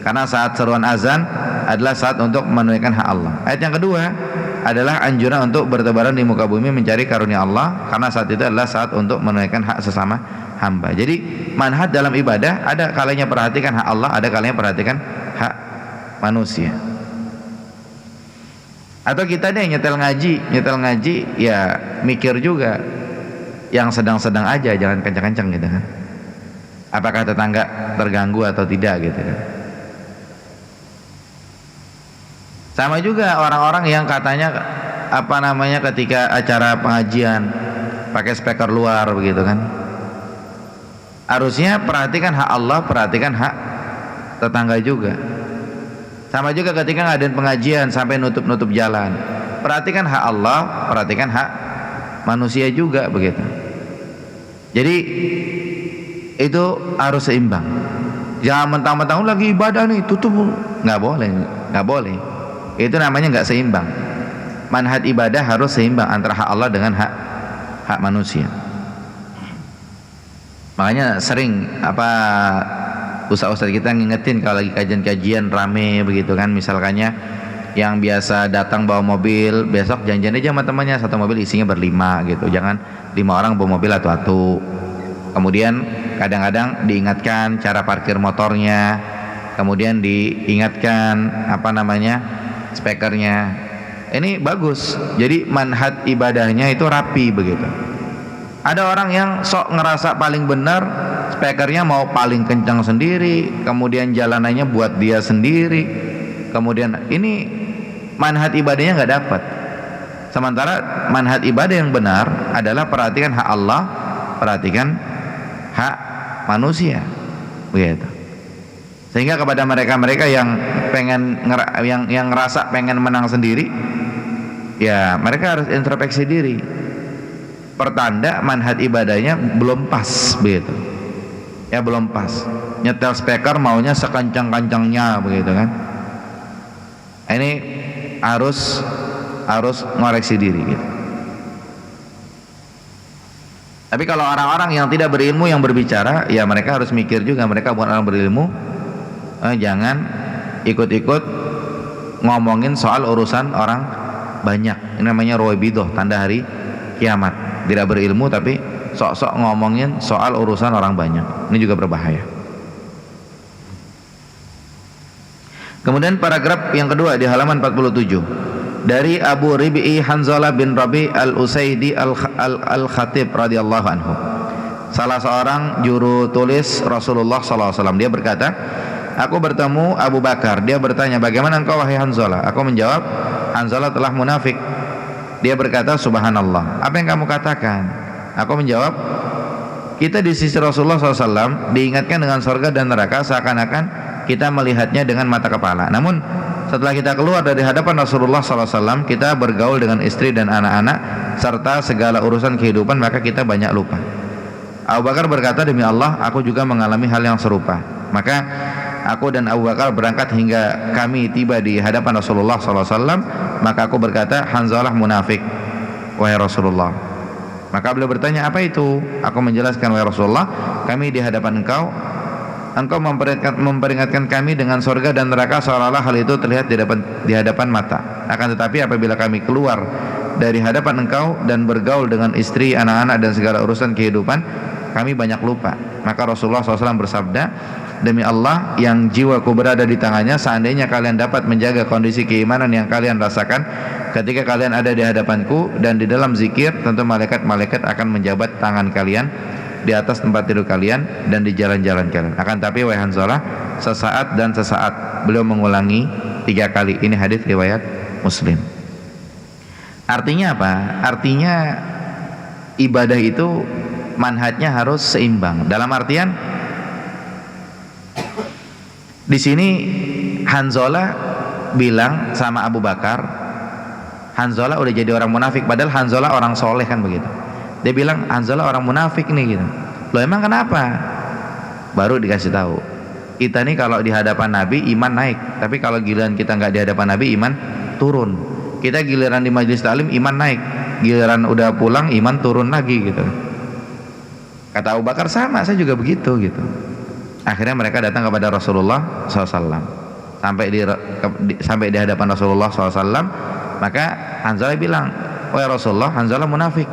karena saat seruan azan adalah saat untuk menunaikan hak Allah. Ayat yang kedua adalah anjuran untuk bertebaran di muka bumi mencari karunia Allah, karena saat itu adalah saat untuk menunaikan hak sesama hamba. Jadi manhaj dalam ibadah ada kalanya perhatikan hak Allah, ada kalanya perhatikan hak manusia. Atau kita nih nyetel ngaji ya mikir juga, yang sedang-sedang aja, jangan kencang-kencang gitu kan. Apakah tetangga terganggu atau tidak gitu kan. Sama juga orang-orang yang katanya ketika acara pengajian pakai speaker luar begitu kan. Harusnya perhatikan hak Allah, perhatikan hak tetangga juga. Sama juga ketika ngadain pengajian sampai nutup-nutup jalan, perhatikan hak Allah, perhatikan hak manusia juga begitu. Jadi itu harus seimbang. Jangan mentang-mentang lagi ibadah nih tutup, nggak boleh. Itu namanya nggak seimbang. Manhaj ibadah harus seimbang antara hak Allah dengan hak manusia. Makanya sering ustaz-ustaz kita ngingetin kalau lagi kajian-kajian rame begitu kan, misalkannya yang biasa datang bawa mobil, besok janjian aja sama temannya, satu mobil isinya berlima gitu, jangan 5 orang bawa mobil atu-atu. Kemudian kadang-kadang diingatkan cara parkir motornya, kemudian diingatkan speakernya. Ini bagus, jadi manhaj ibadahnya itu rapi begitu. Ada orang yang sok ngerasa paling benar, speakernya mau paling kencang sendiri, kemudian jalanannya buat dia sendiri, kemudian ini manhaj ibadahnya nggak dapat. Sementara manhaj ibadah yang benar adalah perhatikan hak Allah, perhatikan hak manusia, begitu. Sehingga kepada mereka-mereka yang yang ngerasa pengen menang sendiri, ya mereka harus introspeksi diri. Pertanda manhaj ibadahnya belum pas, begitu. Ya belum pas. Nyetel speaker maunya sekencang-kencangnya, begitu kan? Ini harus ngoreksi diri gitu. Tapi kalau orang-orang yang tidak berilmu yang berbicara, ya mereka harus mikir juga, mereka bukan orang berilmu. Jangan ikut-ikut ngomongin soal urusan orang banyak. Ini namanya ruwaibidah, tanda hari kiamat. Tidak berilmu tapi sok-sok ngomongin soal urusan orang banyak. Ini juga berbahaya. Kemudian paragraf yang kedua di halaman 47, dari Abu Rib'i Hanzalah bin Rabi al-Usaidi al-Khatib radhiyallahu anhu, salah seorang juru tulis Rasulullah SAW. Dia berkata, aku bertemu Abu Bakar. Dia bertanya, bagaimana engkau wahai Hanzalah? Aku menjawab, Hanzalah telah munafik. Dia berkata, subhanallah, apa yang kamu katakan? Aku menjawab, kita di sisi Rasulullah SAW diingatkan dengan surga dan neraka seakan-akan kita melihatnya dengan mata kepala. Namun setelah kita keluar dari hadapan Rasulullah SAW, kita bergaul dengan istri dan anak-anak serta segala urusan kehidupan, maka kita banyak lupa. Abu Bakar berkata, demi Allah, aku juga mengalami hal yang serupa. Maka aku dan Abu Bakar berangkat hingga kami tiba di hadapan Rasulullah SAW. Maka aku berkata, Hanzalah munafik, wahai Rasulullah. Maka beliau bertanya, apa itu? Aku menjelaskan, wahai Rasulullah, kami di hadapan engkau memperingatkan kami dengan surga dan neraka seolah-olah hal itu terlihat di hadapan mata. Akan tetapi apabila kami keluar dari hadapan engkau dan bergaul dengan istri, anak-anak dan segala urusan kehidupan, kami banyak lupa. Maka Rasulullah SAW bersabda, demi Allah yang jiwaku berada di tangannya, seandainya kalian dapat menjaga kondisi keimanan yang kalian rasakan ketika kalian ada di hadapanku dan di dalam zikir, tentu malaikat-malaikat akan menjabat tangan kalian di atas tempat tidur kalian dan di jalan-jalan kalian. Akan tapi wahai Hanzalah, sesaat dan sesaat. Beliau mengulangi 3 kali. Ini hadis riwayat Muslim. Artinya apa? Artinya ibadah itu manhajnya harus seimbang. Dalam artian di sini Hanzalah bilang sama Abu Bakar, Hanzalah udah jadi orang munafik, padahal Hanzalah orang soleh kan begitu. Dia bilang Hanzalah orang munafik nih gitu. Loh emang kenapa? Baru dikasih tahu. Kita nih kalau di hadapan Nabi iman naik, tapi kalau giliran kita nggak di hadapan Nabi iman turun. Kita giliran di majelis taklim iman naik, giliran udah pulang iman turun lagi gitu. Kata Abu Bakar, sama, saya juga begitu gitu. Akhirnya mereka datang kepada Rasulullah SAW. Sampai di hadapan Rasulullah SAW, maka Hanzalah bilang, wahai Rasulullah, Hanzalah munafik.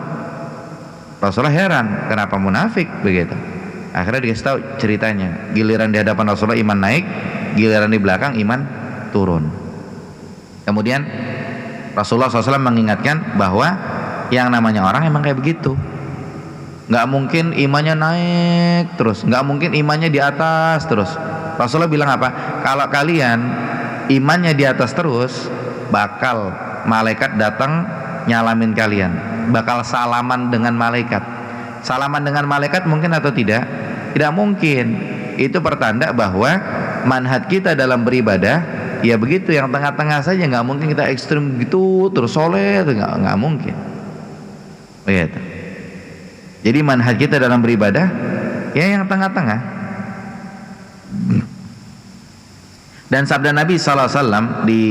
Rasulullah heran, kenapa munafik begitu? Akhirnya dikasih tahu ceritanya. Giliran di hadapan Rasulullah iman naik, giliran di belakang iman turun. Kemudian Rasulullah SAW mengingatkan bahwa yang namanya orang emang kayak begitu. Nggak mungkin imannya naik terus, nggak mungkin imannya di atas terus. Rasulullah bilang apa? Kalau kalian imannya di atas terus, bakal malaikat datang nyalamin kalian, bakal salaman dengan malaikat. Salaman dengan malaikat mungkin atau tidak? Tidak mungkin. Itu pertanda bahwa manhaj kita dalam beribadah ya begitu, yang tengah-tengah saja. Nggak mungkin kita ekstrim gitu terus soleh, nggak mungkin begitu. Jadi manhaj kita dalam beribadah ya yang tengah-tengah. Dan sabda Nabi SAW di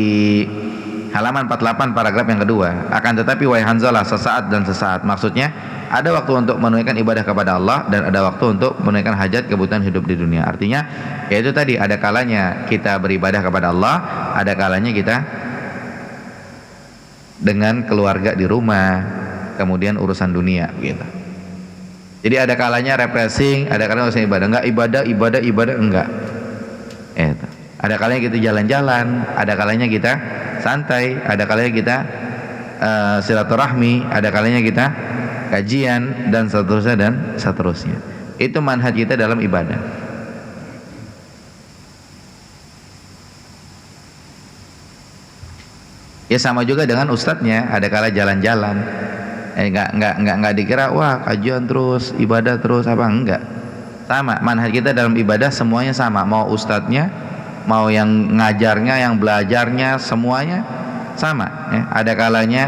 halaman 48 paragraf yang kedua, akan tetapi wahai Hanzalah, sesaat dan sesaat. Maksudnya ada waktu untuk menunaikan ibadah kepada Allah dan ada waktu untuk menunaikan hajat kebutuhan hidup di dunia. Artinya yaitu tadi, ada kalanya kita beribadah kepada Allah, ada kalanya kita dengan keluarga di rumah, kemudian urusan dunia gitu. Jadi ada kalanya refreshing, ada kalanya urusan ibadah. Enggak ibadah enggak. Ada kalanya kita jalan-jalan, ada kalanya kita santai, ada kalanya kita silaturahmi, ada kalanya kita kajian dan seterusnya. Itu manhaj kita dalam ibadah. Ya sama juga dengan ustadznya, ada kala jalan-jalan. Enggak dikira wah kajian terus, ibadah terus apa, enggak. Sama, manhaj kita dalam ibadah semuanya sama, mau ustadznya, mau yang ngajarnya, yang belajarnya, semuanya sama ya. Ada kalanya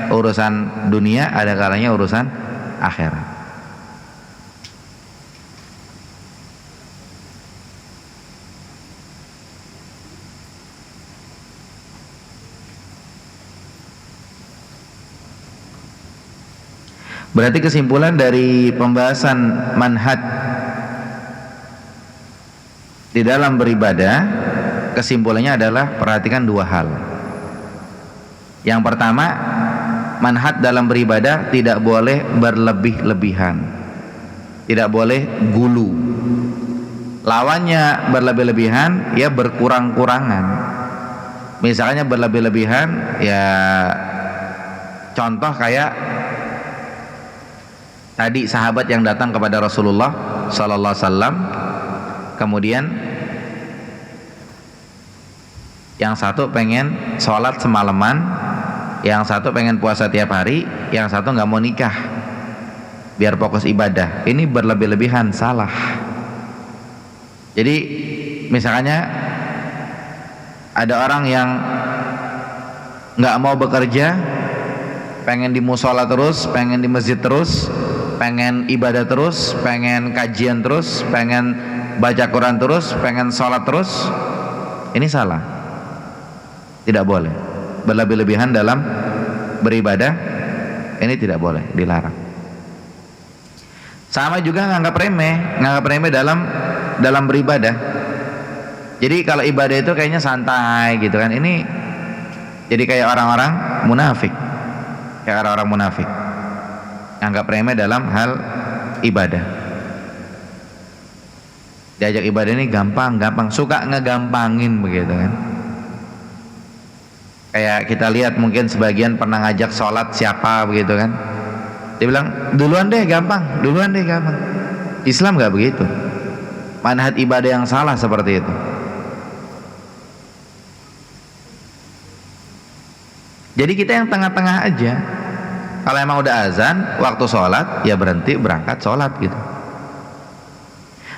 urusan dunia, ada kalanya urusan akhirat. Berarti kesimpulan dari pembahasan manhaj di dalam beribadah, kesimpulannya adalah perhatikan 2 hal. Yang pertama, manhaj dalam beribadah tidak boleh berlebih-lebihan, tidak boleh gulu. Lawannya berlebih-lebihan ya berkurang-kurangan. Misalnya berlebih-lebihan ya contoh kayak tadi sahabat yang datang kepada Rasulullah sallallahu alaihi wasallam, kemudian yang satu pengen sholat semalaman, yang satu pengen puasa tiap hari, yang satu nggak mau nikah biar fokus ibadah. Ini berlebih-lebihan, salah. Jadi misalnya ada orang yang nggak mau bekerja, pengen di musola terus, pengen di masjid terus, pengen ibadah terus, pengen kajian terus, pengen baca Quran terus, pengen sholat terus, ini salah. Tidak boleh berlebih-lebihan dalam beribadah, ini tidak boleh, dilarang. Sama juga nganggap remeh dalam beribadah. Jadi kalau ibadah itu kayaknya santai gitu kan, ini jadi kayak orang-orang munafik, nganggap remeh dalam hal ibadah. Diajak ibadah ini gampang, suka ngegampangin begitu kan. Kayak kita lihat mungkin sebagian pernah ngajak sholat siapa begitu kan, dia bilang duluan deh gampang. Islam nggak begitu, manhaj ibadah yang salah seperti itu. Jadi kita yang tengah-tengah aja. Kalau emang udah azan waktu sholat, ya berhenti berangkat sholat gitu.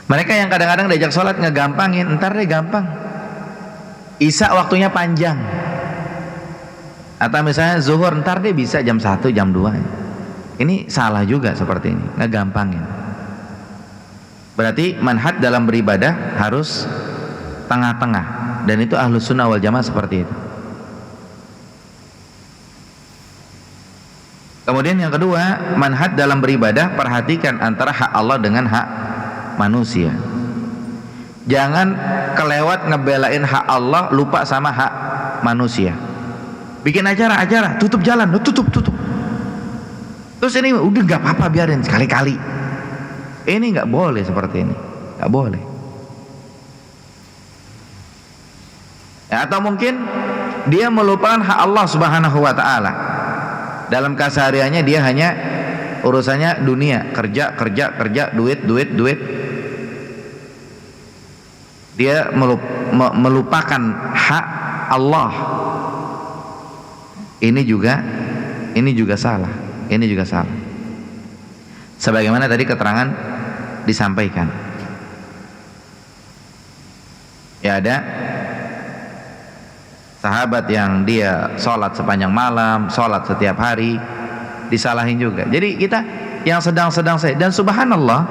Mereka yang kadang-kadang diajak sholat ngegampangin, ntar deh gampang, isya waktunya panjang, atau misalnya zuhur ntar deh bisa jam 1, jam 2. Ini salah juga seperti ini, ngegampangin. Berarti manhaj dalam beribadah harus tengah-tengah, dan itu ahlus sunnah wal jamaah seperti itu. Kemudian yang kedua, manhaj dalam beribadah, perhatikan antara hak Allah dengan hak manusia. Jangan kelewat ngebelain hak Allah, lupa sama hak manusia. Bikin acara, tutup jalan, tutup. Terus ini udah nggak apa-apa, biarin sekali-kali. Ini nggak boleh seperti ini, nggak boleh. Ya, atau mungkin dia melupakan hak Allah Subhanahu wa Ta'ala. Dalam kesehariannya dia hanya urusannya dunia, kerja, duit. Dia melupakan hak Allah. Ini juga salah. Sebagaimana tadi keterangan disampaikan. Ya, ada sahabat yang dia sholat sepanjang malam, sholat setiap hari, disalahin juga. Jadi kita yang sedang-sedang saya, dan subhanallah,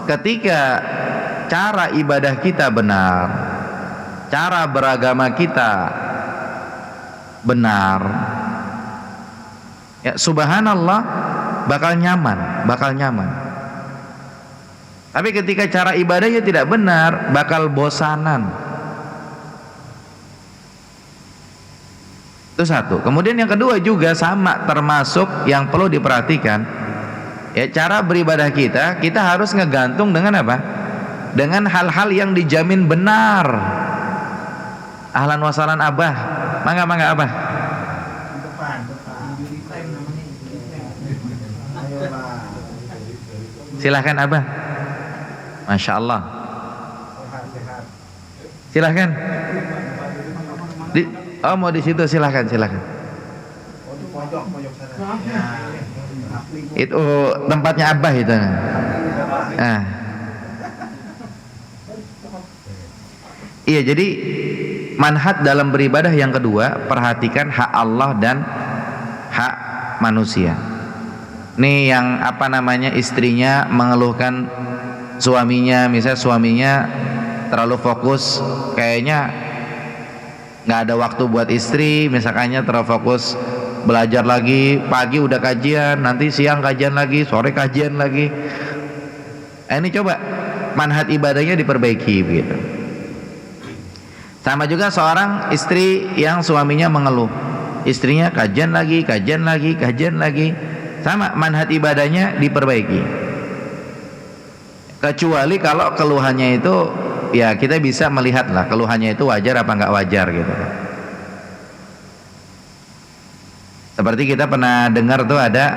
ketika cara ibadah kita benar, cara beragama kita benar, ya subhanallah, bakal nyaman. Tapi ketika cara ibadahnya tidak benar, bakal bosanan. Itu satu. Kemudian yang kedua juga sama, termasuk yang perlu diperhatikan. Ya, cara beribadah kita harus ngegantung dengan apa? Dengan hal-hal yang dijamin benar. Ahlan wa sahlan Abah. Mangga Abah. Silahkan Abah. Masya Allah. Silahkan. Oh, mau di situ, silahkan. Pojok sana. Itu tempatnya Abah itu. Iya, jadi manhaj dalam beribadah yang kedua, perhatikan hak Allah dan hak manusia. Nih yang istrinya mengeluhkan suaminya, misalnya suaminya terlalu fokus, kayaknya nggak ada waktu buat istri, misalkannya terfokus belajar lagi, pagi udah kajian, nanti siang kajian lagi, sore kajian lagi. Ini coba manhaj ibadahnya diperbaiki begitu. Sama juga seorang istri yang suaminya mengeluh, istrinya kajian lagi, sama manhaj ibadahnya diperbaiki. Kecuali kalau keluhannya itu, ya kita bisa melihat lah keluhannya itu wajar apa nggak wajar gitu. Seperti kita pernah dengar tuh ada,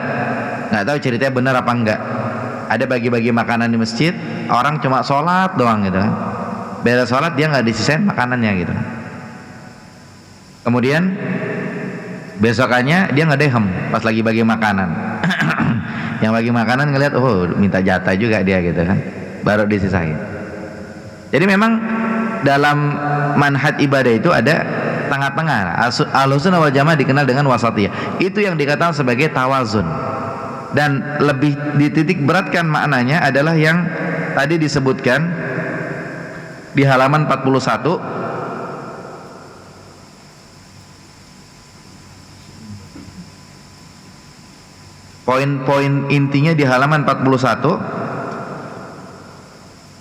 nggak tahu ceritanya benar apa enggak, ada bagi-bagi makanan di masjid, orang cuma sholat doang gitu kan, beres sholat dia nggak disisain makanannya gitu. Kemudian besokannya dia ngedehem pas lagi bagi makanan. Yang bagi makanan ngelihat, oh minta jatah juga dia gitu kan, baru disisain. Jadi memang dalam manhaj ibadah itu ada tengah-tengah. Ahlussunnah wal jamaah dikenal dengan wasatiyah. Itu yang dikatakan sebagai tawazun. Dan lebih dititik beratkan maknanya adalah yang tadi disebutkan di halaman 41. Poin-poin intinya di halaman 41,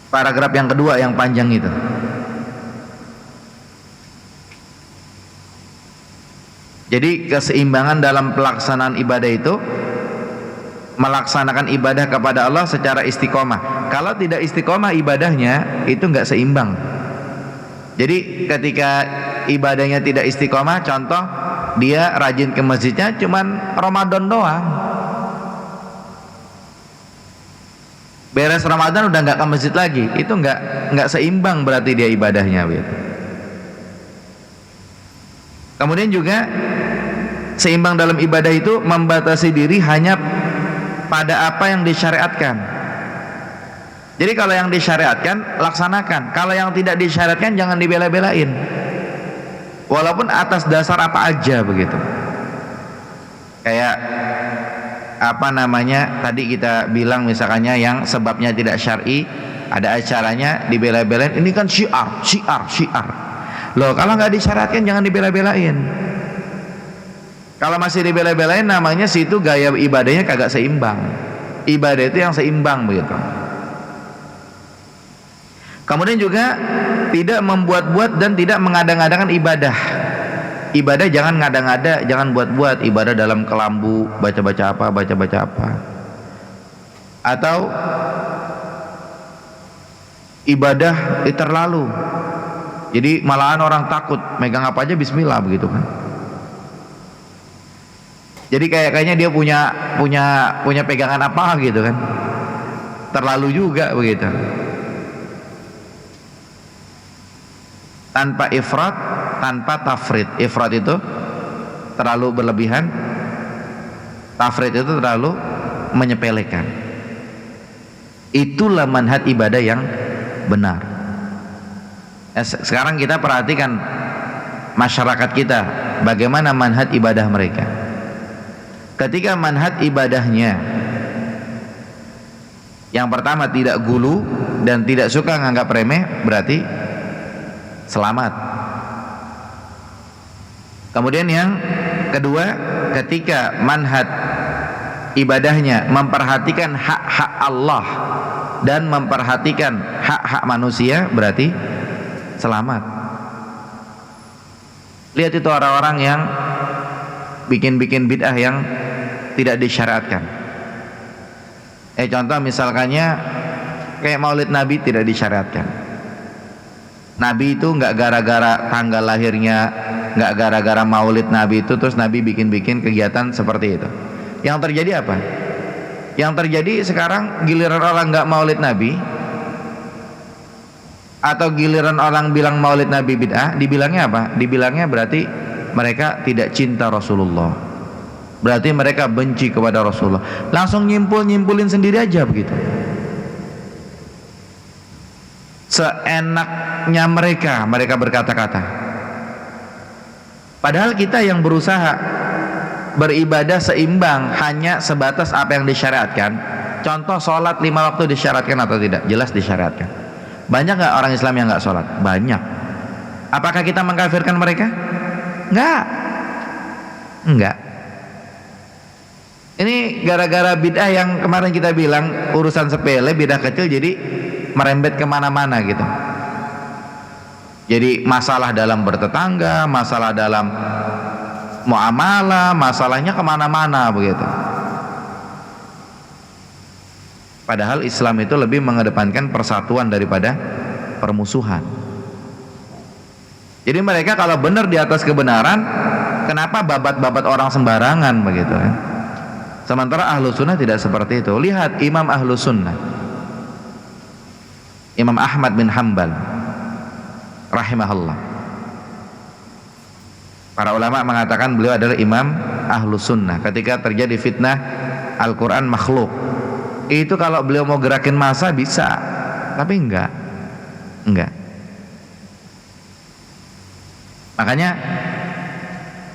paragraf yang kedua yang panjang itu. Jadi keseimbangan dalam pelaksanaan ibadah itu melaksanakan ibadah kepada Allah secara istiqomah. Kalau tidak istiqomah ibadahnya itu nggak seimbang. Jadi ketika ibadahnya tidak istiqomah, contoh dia rajin ke masjidnya cuman Ramadan doang, beres Ramadan udah nggak ke masjid lagi, itu nggak seimbang berarti dia ibadahnya gitu. Kemudian juga seimbang dalam ibadah itu membatasi diri hanya pada apa yang disyariatkan. Jadi kalau yang disyariatkan laksanakan, kalau yang tidak disyariatkan jangan dibela-belain, walaupun atas dasar apa aja begitu. Kayak apa namanya tadi kita bilang misalkannya yang sebabnya tidak syar'i, ada acaranya dibela-belain, ini kan syiar. Loh, kalau nggak disyariatkan jangan dibela-belain. Kalau masih dibela-belain namanya situ gaya ibadahnya kagak seimbang. Ibadah itu yang seimbang begitu. Kemudian juga tidak membuat-buat dan tidak mengada-ngadakan ibadah. Ibadah jangan ngada-ngada, jangan buat-buat. Ibadah dalam kelambu, baca-baca apa. Atau ibadah terlalu. Jadi malahan orang takut megang apa aja bismillah begitu kan. Jadi kayaknya dia punya pegangan apa gitu kan. Terlalu juga begitu. Tanpa ifrat, tanpa tafrid. Ifrat itu terlalu berlebihan, tafrid itu terlalu menyepelekan. Itulah manhaj ibadah yang benar. Sekarang kita perhatikan masyarakat kita, bagaimana manhaj ibadah mereka. Ketika manhaj ibadahnya yang pertama tidak gulu dan tidak suka nganggap remeh, berarti selamat. Kemudian yang kedua, ketika manhaj ibadahnya memperhatikan hak-hak Allah dan memperhatikan hak-hak manusia, berarti selamat. Lihat itu orang-orang yang bikin-bikin bid'ah yang tidak disyariatkan. Contoh misalkannya kayak maulid Nabi tidak disyariatkan. Nabi itu nggak gara-gara tanggal lahirnya, nggak gara-gara maulid Nabi itu terus Nabi bikin-bikin kegiatan seperti itu. Yang terjadi apa? Yang terjadi sekarang giliran orang nggak maulid Nabi atau giliran orang bilang maulid Nabi bid'ah, dibilangnya apa? Dibilangnya berarti mereka tidak cinta Rasulullah, berarti mereka benci kepada Rasulullah. Langsung nyimpulin sendiri aja begitu, seenaknya mereka berkata-kata. Padahal kita yang berusaha beribadah seimbang hanya sebatas apa yang disyariatkan. Contoh sholat 5 waktu disyariatkan atau tidak? Jelas disyariatkan. Banyak nggak orang Islam yang nggak sholat? Banyak. Apakah kita mengkafirkan mereka? Enggak. Ini gara-gara bid'ah yang kemarin kita bilang urusan sepele, bid'ah kecil jadi merembet kemana-mana gitu. Jadi masalah dalam bertetangga, masalah dalam muamalah, masalahnya kemana-mana begitu. Padahal Islam itu lebih mengedepankan persatuan daripada permusuhan. Jadi mereka kalau benar di atas kebenaran, kenapa babat-babat orang sembarangan begitu kan? Sementara ahlu sunnah tidak seperti itu. Lihat Imam ahlu sunnah, Imam Ahmad bin Hanbal rahimahullah. Para ulama mengatakan beliau adalah imam ahlu sunnah. Ketika terjadi fitnah Al-Quran makhluk, itu kalau beliau mau gerakin massa bisa, tapi enggak. Makanya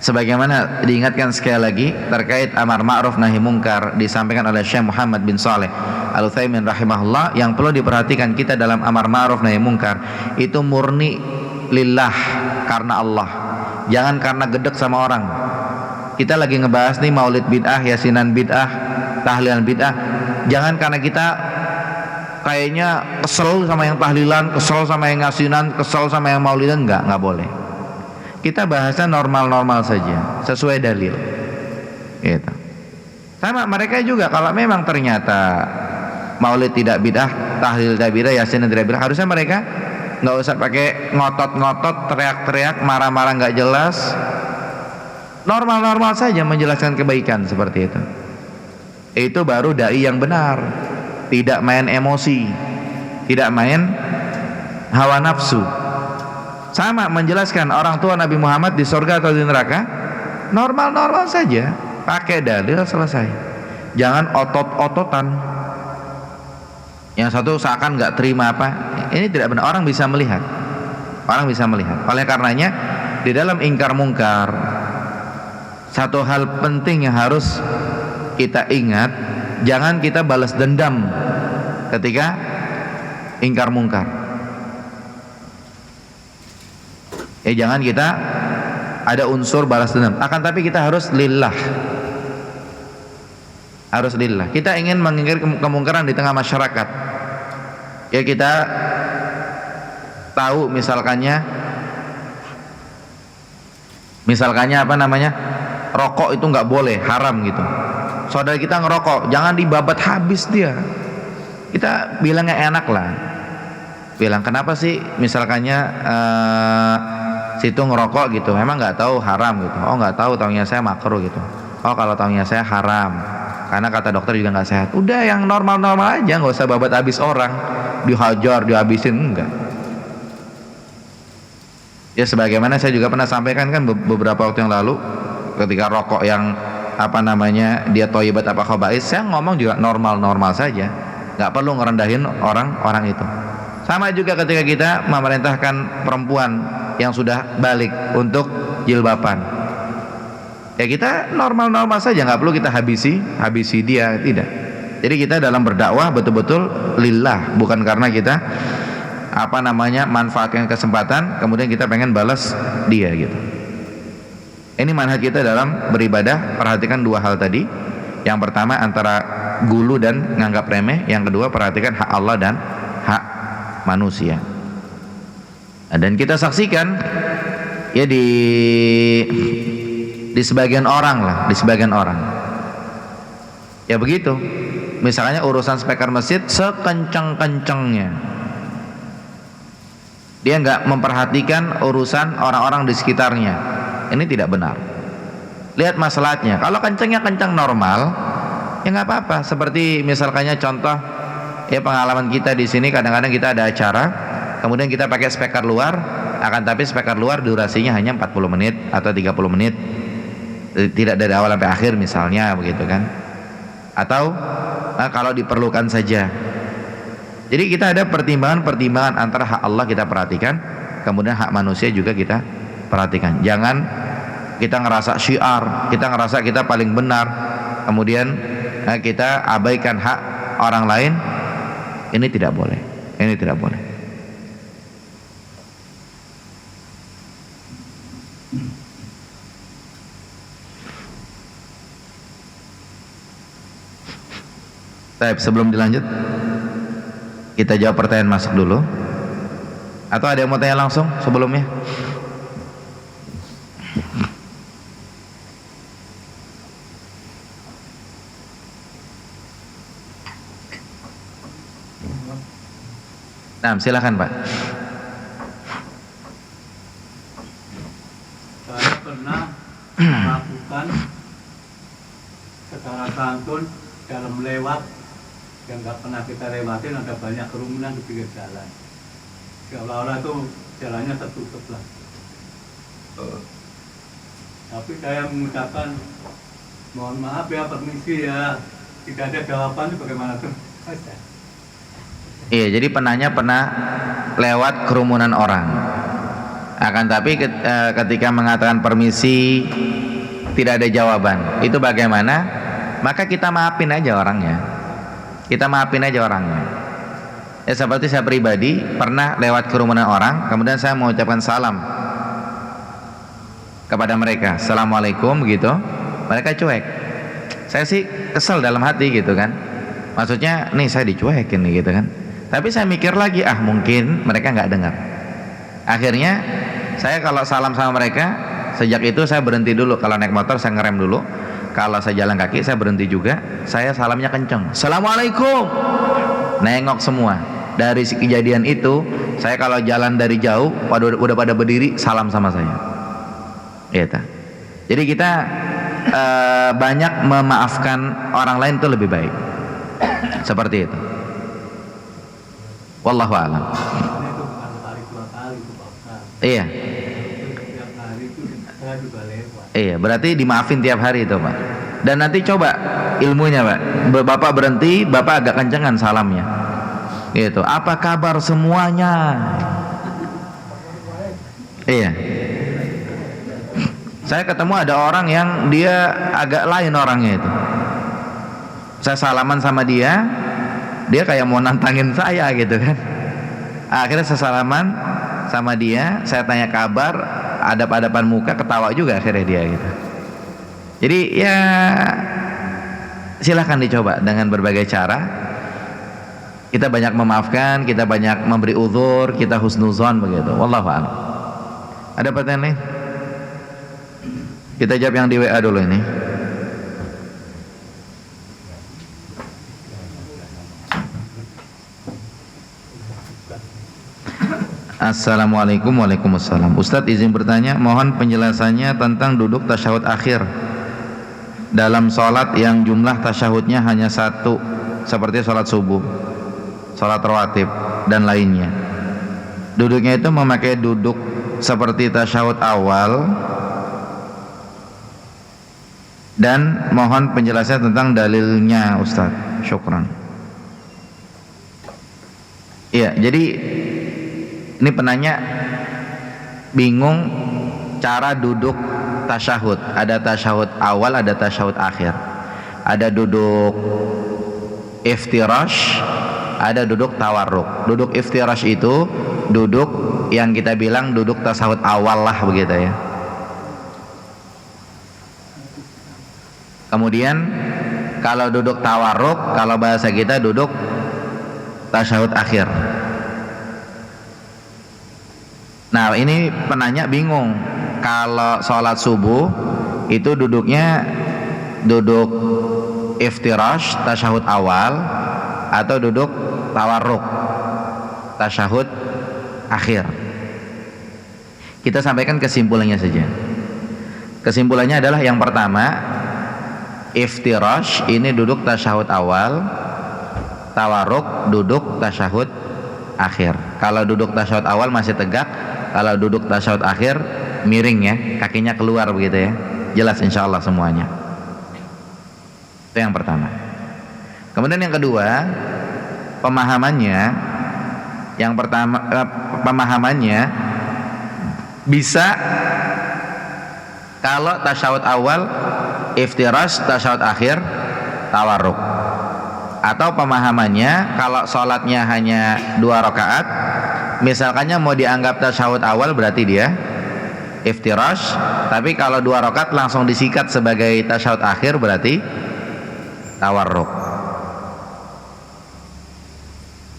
sebagaimana diingatkan sekali lagi terkait amar ma'ruf nahi mungkar, disampaikan oleh Syekh Muhammad bin Shalih Al-Utsaimin rahimahullah, yang perlu diperhatikan kita dalam amar ma'ruf nahi mungkar itu murni lillah, karena Allah, jangan karena gedek sama orang. Kita lagi ngebahas nih maulid bid'ah, yasinan bid'ah, tahlilan bid'ah, jangan karena kita kayaknya kesel sama yang tahlilan, kesel sama yang yasinan, kesel sama yang maulidan, nggak boleh. Kita bahasnya normal-normal saja, sesuai dalil. Gitu. Sama mereka juga, kalau memang ternyata maulid tidak bid'ah, tahlil tidak bid'ah, yasin tidak bid'ah, harusnya mereka nggak usah pakai ngotot-ngotot, teriak-teriak, marah-marah nggak jelas. Normal-normal saja menjelaskan kebaikan seperti itu. Itu baru dai yang benar, tidak main emosi, tidak main hawa nafsu. Sama menjelaskan orang tua Nabi Muhammad di surga atau di neraka, normal-normal saja, pakai dalil, selesai. Jangan otot-ototan. Yang satu seakan nggak terima apa, ini tidak benar. Orang bisa melihat, orang bisa melihat. Oleh karenanya di dalam ingkar mungkar, satu hal penting yang harus kita ingat, jangan kita balas dendam ketika ingkar mungkar. Jangan kita ada unsur balas dendam. Akan tapi kita harus lillah. Harus lillah. Kita ingin mengingkari kemungkaran di tengah masyarakat. Ya, kita tahu misalkannya apa namanya? Rokok itu nggak boleh, haram gitu. Saudara kita ngerokok, jangan dibabat habis dia. Kita bilangnya enak lah. Bilang, kenapa sih misalkannya situ ngerokok gitu, memang nggak tahu haram gitu. Oh, nggak tahu, taunya saya makruh gitu. Oh, kalau taunya saya haram, karena kata dokter juga nggak sehat. Udah yang normal-normal aja, nggak usah babat habis orang, dihajar, dihabisin, enggak. Ya, sebagaimana saya juga pernah sampaikan kan beberapa waktu yang lalu, ketika rokok yang apa namanya dia toyibat apa khabais, saya ngomong juga normal-normal saja, nggak perlu ngerendahin orang itu. Sama juga ketika kita memerintahkan perempuan yang sudah balik untuk jilbaban, ya kita normal-normal saja, nggak perlu kita habisi dia, tidak. Jadi kita dalam berdakwah betul-betul lillah, bukan karena kita apa namanya manfaatkan kesempatan kemudian kita pengen balas dia gitu. Ini manhaj kita dalam beribadah. Perhatikan dua hal tadi. Yang pertama antara gulu dan nganggap remeh, yang kedua perhatikan hak Allah dan hak manusia. Dan kita saksikan ya di sebagian orang lah, di sebagian orang ya begitu. Misalnya urusan speaker masjid, sekencang-kencangnya dia nggak memperhatikan urusan orang-orang di sekitarnya. Ini tidak benar. Lihat masalahnya. Kalau kencangnya kencang normal, ya nggak apa-apa. Seperti misalkannya contoh ya pengalaman kita di sini, kadang-kadang kita ada acara, kemudian kita pakai speaker luar, akan tapi speaker luar durasinya hanya 40 menit atau 30 menit, tidak dari awal sampai akhir misalnya begitu kan. Atau kalau diperlukan saja. Jadi kita ada pertimbangan-pertimbangan antara hak Allah kita perhatikan, kemudian hak manusia juga kita perhatikan. Jangan kita ngerasa syiar, kita ngerasa kita paling benar, kemudian kita abaikan hak orang lain. Ini tidak boleh. Ini tidak boleh. Baik, sebelum dilanjut kita jawab pertanyaan masuk dulu. Atau ada yang mau tanya langsung sebelumnya? Nah, silakan Pak. Saya pernah melakukan secara santun dalam lewat yang nggak pernah kita lewatin, ada banyak kerumunan di pinggir jalan. Seolah-olah itu jalannya tertutup lah. Tapi saya mengucapkan mohon maaf ya, permisi ya, tidak ada jawaban itu bagaimana tuh? Iya, jadi penanya pernah lewat kerumunan orang. Akan tapi ketika mengatakan permisi tidak ada jawaban, itu bagaimana? Maka kita maafin aja orangnya. Kita maafin aja orangnya. Ya seperti saya pribadi pernah lewat kerumunan orang, kemudian saya mengucapkan salam kepada mereka, assalamualaikum gitu, mereka cuek. Saya sih kesel dalam hati gitu kan, maksudnya nih saya dicuekin nih gitu kan. Tapi saya mikir lagi, mungkin mereka nggak dengar. Akhirnya saya kalau salam sama mereka, sejak itu saya berhenti dulu. Kalau naik motor saya ngerem dulu, kalau saya jalan kaki saya berhenti juga, saya salamnya kenceng, assalamualaikum, nengok semua. Dari kejadian itu saya kalau jalan dari jauh udah pada berdiri salam sama saya. Gitu. Jadi kita banyak memaafkan orang lain itu lebih baik. Seperti itu. Wallahu a'lam. Karena itu bukan sekali dua kali itu Pak Ustaz. Iya. Setiap hari itu saya juga lewat. Iya, berarti dimaafin tiap hari itu, Pak. Dan nanti coba ilmunya, Pak. Bapak berhenti, Bapak agak kencengan salamnya. Gitu. Apa kabar semuanya? Iya. Saya ketemu ada orang yang dia agak lain orangnya itu. Saya salaman sama dia kayak mau nantangin saya gitu kan. Akhirnya saya salaman sama dia, saya tanya kabar, adap-adapan muka, ketawa juga akhirnya dia gitu. Jadi ya silahkan dicoba dengan berbagai cara. Kita banyak memaafkan, kita banyak memberi uzur, kita husnuzon begitu. Wallahu a'lam. Ada pertanyaan lain? Kita jawab yang di WA dulu ini. Assalamualaikum. Waalaikumsalam. Ustadz izin bertanya, mohon penjelasannya tentang duduk tasyahud akhir dalam sholat yang jumlah tasyahudnya hanya satu, seperti sholat subuh, sholat rawatib dan lainnya. Duduknya itu memakai duduk seperti tasyahud awal, dan mohon penjelasan tentang dalilnya Ustadz. Syukran. Iya, jadi ini penanya bingung cara duduk tasyahud. Ada tasyahud awal, ada tasyahud akhir. Ada duduk iftirash, ada duduk tawarruk. Duduk iftirash itu duduk yang kita bilang duduk tasyahud awal lah begitu ya. Kemudian kalau duduk tawarruk, kalau bahasa kita duduk tasyahud akhir. Nah ini penanya bingung, kalau sholat subuh itu duduknya duduk iftirash tasyahud awal atau duduk tawarruk tasyahud akhir. Kita sampaikan kesimpulannya saja. Kesimpulannya adalah yang pertama, iftirash ini duduk tasyahud awal, tawarruk duduk tasyahud akhir. Kalau duduk tasyahud awal masih tegak, kalau duduk tasyahud akhir miring ya, kakinya keluar begitu ya. Jelas insyaallah semuanya. Itu yang pertama. Kemudian yang kedua, pemahamannya. Yang pertama, pemahamannya bisa kalau tasyahud awal iftirash, tasyahud akhir tawarruk. Atau pemahamannya kalau sholatnya hanya 2 rakaat, misalkannya mau dianggap tasyahud awal berarti dia iftirash, tapi kalau 2 rakaat langsung disikat sebagai tasyahud akhir berarti tawarruk.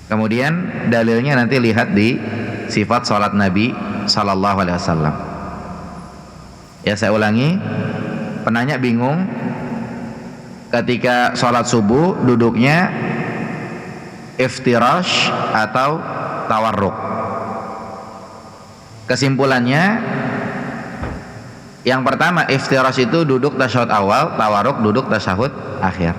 Kemudian dalilnya nanti lihat di sifat sholat Nabi Sallallahu Alaihi Wasallam. Ya saya ulangi, penanya bingung ketika sholat subuh duduknya iftirash atau tawarruk. Kesimpulannya yang pertama, iftirash itu duduk tasyahud awal, tawarruk duduk tasyahud akhir.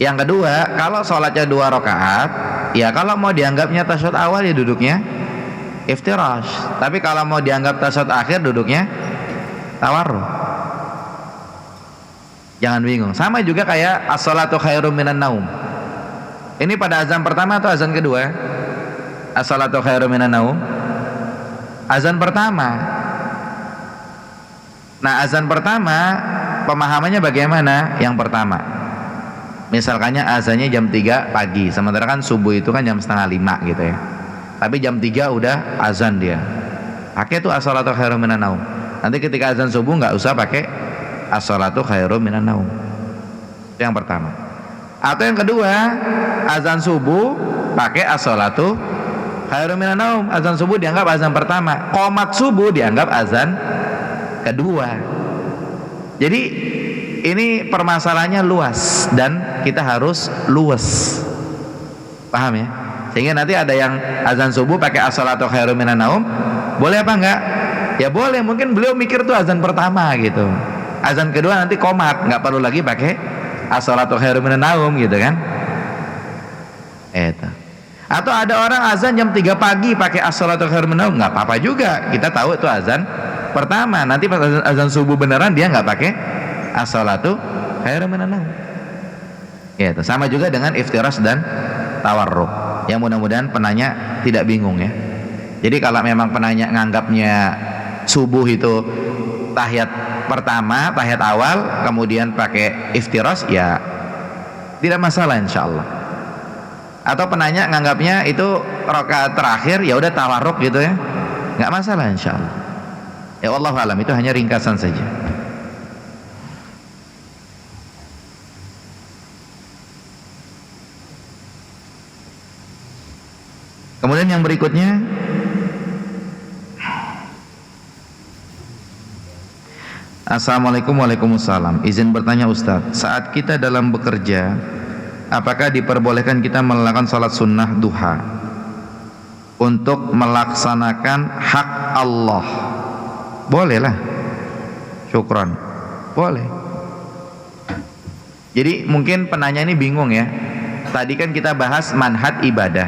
Yang kedua, kalau sholatnya 2 rakaat, ya kalau mau dianggapnya tasyahud awal ya duduknya iftirash, tapi kalau mau dianggap tasyahud akhir duduknya tawarruk. Jangan bingung. Sama juga kayak as-salatu khairum minan naum. Ini pada azan pertama atau azan kedua? As-salatu khairum minan naum. azan pertama. Nah, azan pertama pemahamannya bagaimana? Yang pertama, misalkannya azannya jam 3 pagi, sementara kan subuh itu kan jam setengah 5 gitu ya. Tapi jam 3 udah azan dia. Pakai tuh as-shalatu khairum minan naum. Nanti ketika azan subuh nggak usah pakai as-shalatu khairum minan naum. Itu yang pertama. Atau yang kedua, azan subuh pakai as-shalatu khairum minan naum. Azan subuh dianggap azan pertama, qomat subuh dianggap azan kedua. Jadi ini permasalahannya luas dan kita harus luwes. Paham ya? Sehingga nanti ada yang azan subuh pakai as-shalatu khairum minan naum, boleh apa enggak? Ya boleh, mungkin beliau mikir tuh azan pertama gitu. Azan kedua nanti qomat, enggak perlu lagi pakai as-shalatu khairum minan naum gitu kan? Itu. Atau ada orang azan jam 3 pagi pakai as-shalatu khairum minan naum, enggak apa-apa juga. Kita tahu itu azan pertama, nanti pas azan subuh beneran dia nggak pakai as-shalatu khairum minan naum. Ya, itu sama juga dengan iftiras dan tawarruk. Yang mudah-mudahan penanya tidak bingung ya. Jadi kalau memang penanya nganggapnya subuh itu tahiyat pertama, tahiyat awal, kemudian pakai iftiras, ya tidak masalah insyaallah. Atau penanya nganggapnya itu rakaat terakhir, ya udah tawarruk gitu ya, nggak masalah insyaallah. Ya wallahu alam, itu hanya ringkasan saja. Kemudian yang berikutnya, Assalamualaikum, waalaikumsalam. Izin bertanya Ustadz, saat kita dalam bekerja, apakah diperbolehkan kita melakukan salat sunnah duha untuk melaksanakan hak Allah? Bolehlah. Syukran. Boleh. Jadi mungkin penanya ini bingung ya. Tadi kan kita bahas manhaj ibadah.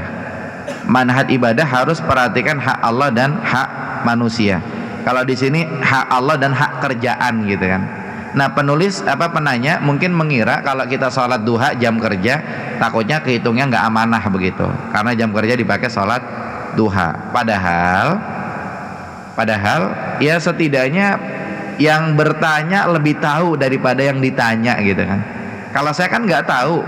Manhaj ibadah harus perhatikan hak Allah dan hak manusia. Kalau di sini hak Allah dan hak kerjaan gitu kan. Nah, penanya mungkin mengira kalau kita sholat duha jam kerja, takutnya kehitungnya nggak amanah begitu, karena jam kerja dipakai sholat duha. Padahal ya setidaknya yang bertanya lebih tahu daripada yang ditanya gitu kan. Kalau saya kan nggak tahu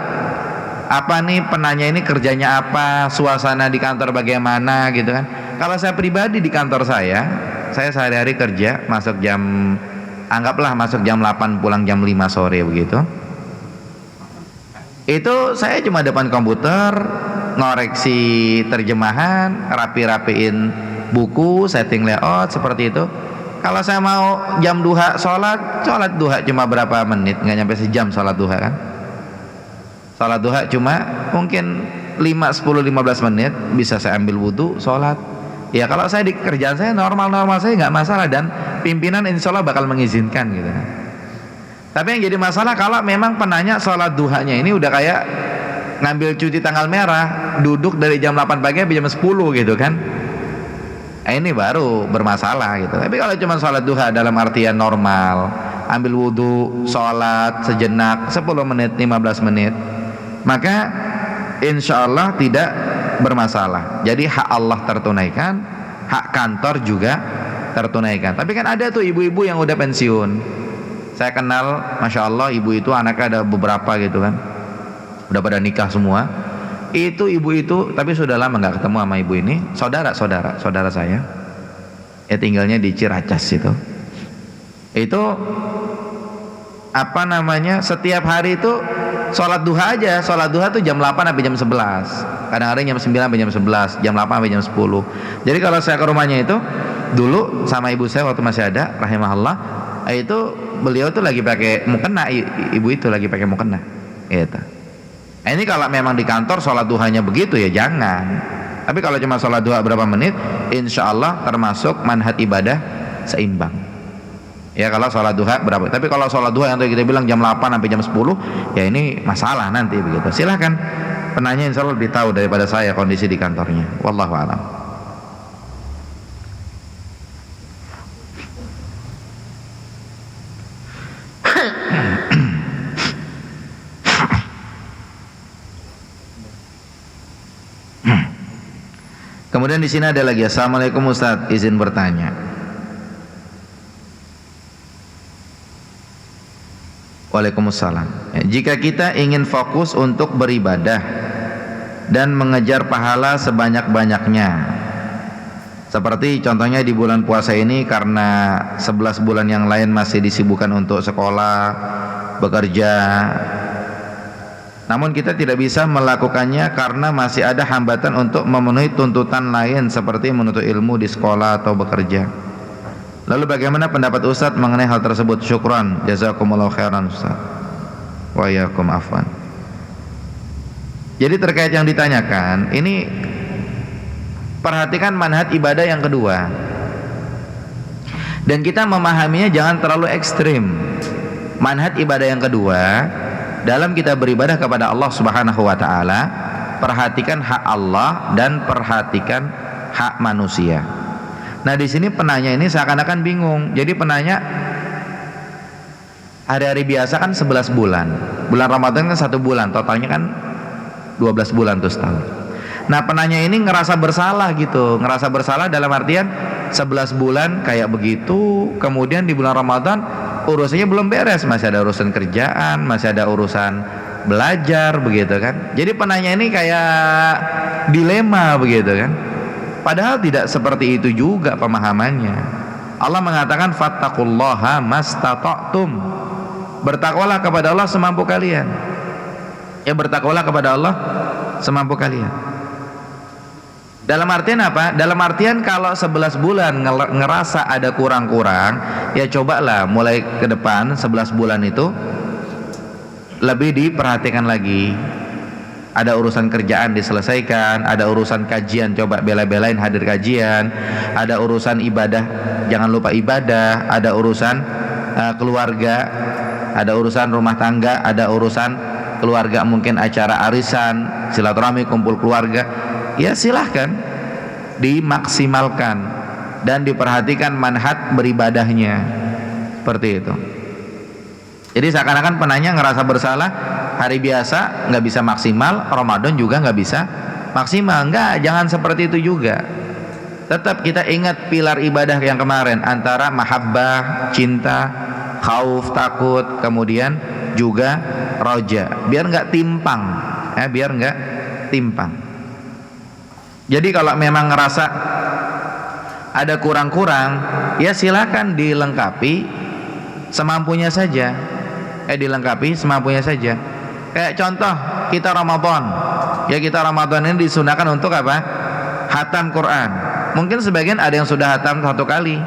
apa nih penanya ini kerjanya apa, suasana di kantor bagaimana gitu kan. Kalau saya pribadi di kantor saya sehari-hari kerja anggaplah masuk jam 8 pulang jam 5 sore begitu. Itu saya cuma depan komputer, ngoreksi terjemahan, rapi-rapiin buku, setting layout seperti itu. Kalau saya mau jam duha sholat duha cuma berapa menit, nggak nyampe sejam sholat duha kan. Sholat duha cuma mungkin 10-15 menit, bisa saya ambil wudhu, sholat. Ya kalau saya di kerjaan saya normal-normal saya nggak masalah, dan pimpinan insya Allah bakal mengizinkan gitu. Tapi yang jadi masalah kalau memang penanya sholat duhanya ini udah kayak ngambil cuti tanggal merah, duduk dari jam 8 pagi sampai jam 10 gitu kan. Ini baru bermasalah gitu. Tapi kalau cuma sholat duha dalam artian normal, ambil wudhu, sholat sejenak 10 menit, 15 menit, maka insya Allah tidak bermasalah. Jadi hak Allah tertunaikan, hak kantor juga tertunaikan. Tapi kan ada tuh ibu-ibu yang udah pensiun. Saya kenal, masya Allah, ibu itu anaknya ada beberapa gitu kan, udah pada nikah semua. Itu ibu itu, tapi sudah lama nggak ketemu sama ibu ini. Saudara saya, ya tinggalnya di Ciracas itu. Itu apa namanya? Setiap hari itu sholat duha aja. Sholat duha tuh jam 8 sampai jam 11. Kadang-kadang jam 9 sampai jam 11, jam 8 sampai jam 10. Jadi kalau saya ke rumahnya itu dulu sama ibu saya waktu masih ada, rahimahullah, itu beliau tuh lagi pakai mukena, ibu itu lagi pakai mukena. Gitu. Nah, ini kalau memang di kantor sholat duhanya begitu ya jangan. Tapi kalau cuma sholat duha berapa menit, insya Allah termasuk manhaj ibadah seimbang. Ya kalau sholat duha berapa? Tapi kalau sholat duha yang tadi kita bilang jam 8 sampai jam 10, ya ini masalah nanti begitu. Silahkan penanya insya Allah lebih tahu daripada saya kondisi di kantornya. Wallahu a'lam. Kemudian di sini ada lagi, Assalamualaikum Ustaz, izin bertanya. Waalaikumsalam. Jika kita ingin fokus untuk beribadah dan mengejar pahala sebanyak-banyaknya, seperti contohnya di bulan puasa ini karena 11 bulan yang lain masih disibukkan untuk sekolah, bekerja, namun kita tidak bisa melakukannya karena masih ada hambatan untuk memenuhi tuntutan lain seperti menuntut ilmu di sekolah atau bekerja. Lalu bagaimana pendapat Ustadz mengenai hal tersebut? Syukran, jazakumullahu khairan Ustadz. Wa yakum afwan. Jadi terkait yang ditanyakan, ini perhatikan manhaj ibadah yang kedua. Dan kita memahaminya jangan terlalu ekstrim. Manhaj ibadah yang kedua, dalam kita beribadah kepada Allah Subhanahu wa taala, perhatikan hak Allah dan perhatikan hak manusia. Nah, di sini penanya ini seakan-akan bingung. Jadi penanya, hari-hari biasa kan 11 bulan. Bulan Ramadan kan 1 bulan, totalnya kan 12 bulan tuh setahun. Nah, penanya ini ngerasa bersalah gitu. Ngerasa bersalah dalam artian 11 bulan kayak begitu, kemudian di bulan Ramadan urusannya belum beres, masih ada urusan kerjaan, masih ada urusan belajar begitu kan. Jadi penanya ini kayak dilema begitu kan. Padahal tidak seperti itu juga pemahamannya. Allah mengatakan fattaqullaha mastata'tum. Bertakwalah kepada Allah semampu kalian. Ya, bertakwalah kepada Allah semampu kalian. Dalam artian apa? Dalam artian kalau 11 bulan ngerasa ada kurang-kurang, ya cobalah mulai ke depan 11 bulan itu lebih diperhatikan lagi. Ada urusan kerjaan diselesaikan, ada urusan kajian coba bela-belain hadir kajian, ada urusan ibadah jangan lupa ibadah, ada urusan keluarga, ada urusan rumah tangga, ada urusan keluarga mungkin acara arisan, silaturahmi, kumpul keluarga. Ya silahkan dimaksimalkan dan diperhatikan manhaj beribadahnya seperti itu. Jadi seakan-akan penanya ngerasa bersalah, hari biasa nggak bisa maksimal, Ramadan juga nggak bisa maksimal. Enggak, jangan seperti itu juga. Tetap kita ingat pilar ibadah yang kemarin, antara mahabbah, cinta, khauf, takut, kemudian juga roja, biar nggak timpang, biar nggak timpang. Jadi kalau memang ngerasa ada kurang-kurang, ya silakan dilengkapi semampunya saja. Dilengkapi semampunya saja. Kayak contoh kita Ramadan, ya kita Ramadan ini disunahkan untuk apa? Hatam Quran. Mungkin sebagian ada yang sudah hatam 1 kali,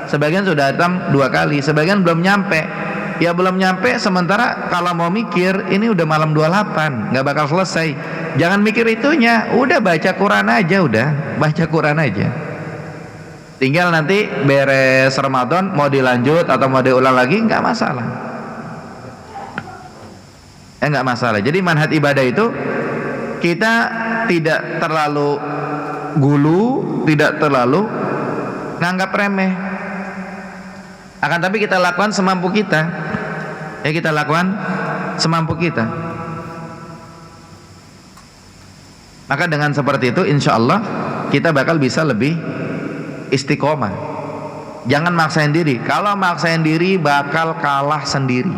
sebagian sudah hatam 2 kali, sebagian belum nyampe. Ya belum nyampe, sementara kalau mau mikir ini udah malam 28, nggak bakal selesai. Jangan mikir itunya, udah baca Quran aja, udah baca Quran aja. Tinggal nanti beres Ramadan mau dilanjut atau mau diulang lagi nggak masalah. Nggak masalah. Jadi manhaj ibadah itu kita tidak terlalu gulu, tidak terlalu nganggap remeh. Akan tapi kita lakukan semampu kita. Kita lakukan semampu kita. Maka dengan seperti itu insya Allah kita bakal bisa lebih istiqomah. Jangan maksain diri. Kalau maksain diri bakal kalah sendiri.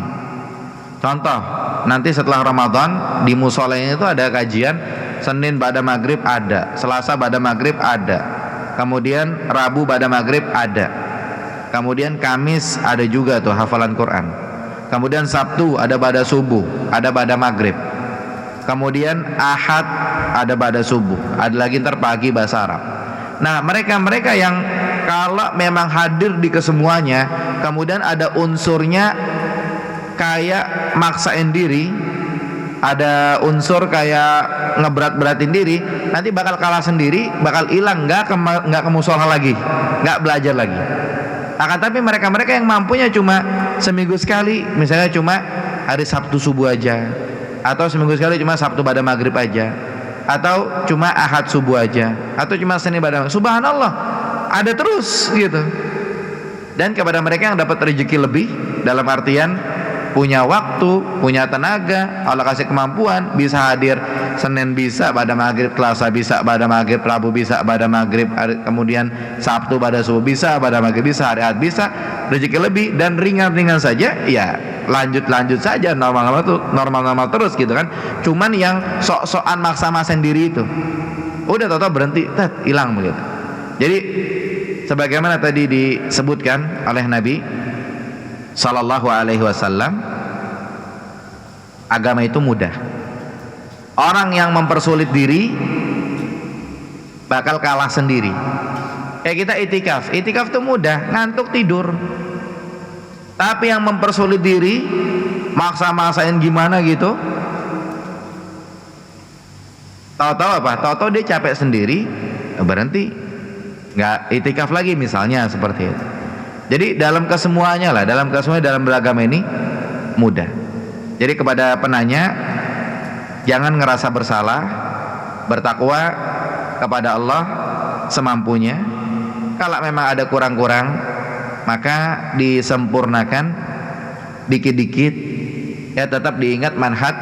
Contoh, nanti setelah Ramadan di musolanya itu ada kajian, Senin pada maghrib ada, Selasa pada maghrib ada, kemudian Rabu pada maghrib ada, kemudian Kamis ada juga tuh hafalan Quran, kemudian Sabtu ada pada subuh, ada pada maghrib, kemudian Ahad ada pada subuh, ada lagi ntar pagi bahasa Arab. Nah, mereka yang kalau memang hadir di kesemuanya, kemudian ada unsurnya kayak maksain diri, ada unsur kayak ngeberat-beratin diri, nanti bakal kalah sendiri, bakal hilang, nggak ke musola lagi, nggak belajar lagi. Akan tapi mereka yang mampunya cuma seminggu sekali, misalnya cuma hari Sabtu subuh aja, atau seminggu sekali cuma Sabtu pada maghrib aja, atau cuma Ahad subuh aja, atau cuma Senin pada maghrib. Subhanallah, ada terus gitu. Dan kepada mereka yang dapat rezeki lebih, dalam artian punya waktu, punya tenaga, Allah kasih kemampuan, bisa hadir Senin bisa pada maghrib, Selasa bisa pada maghrib, Rabu bisa pada maghrib, kemudian Sabtu pada subuh bisa, pada maghrib bisa, hari Ahad bisa, rezeki lebih dan ringan-ringan saja, ya lanjut saja normal terus gitu kan. Cuman yang sok-sokan maksa-maksain diri itu, udah tau-tau berhenti, hilang begitu. Jadi sebagaimana tadi disebutkan oleh Nabi Sallallahu Alaihi Wasallam, agama itu mudah. Orang yang mempersulit diri bakal kalah sendiri. Kayak kita itikaf itu mudah, ngantuk tidur. Tapi yang mempersulit diri, maksa-maksain gimana gitu, tahu-tahu apa? Tahu-tahu dia capek sendiri, berhenti, nggak itikaf lagi misalnya, seperti itu. Jadi dalam kesemuanya dalam beragama ini mudah. Jadi kepada penanya, jangan ngerasa bersalah, bertakwa kepada Allah semampunya. Kalau memang ada kurang-kurang, maka disempurnakan dikit-dikit. Ya, tetap diingat manhaj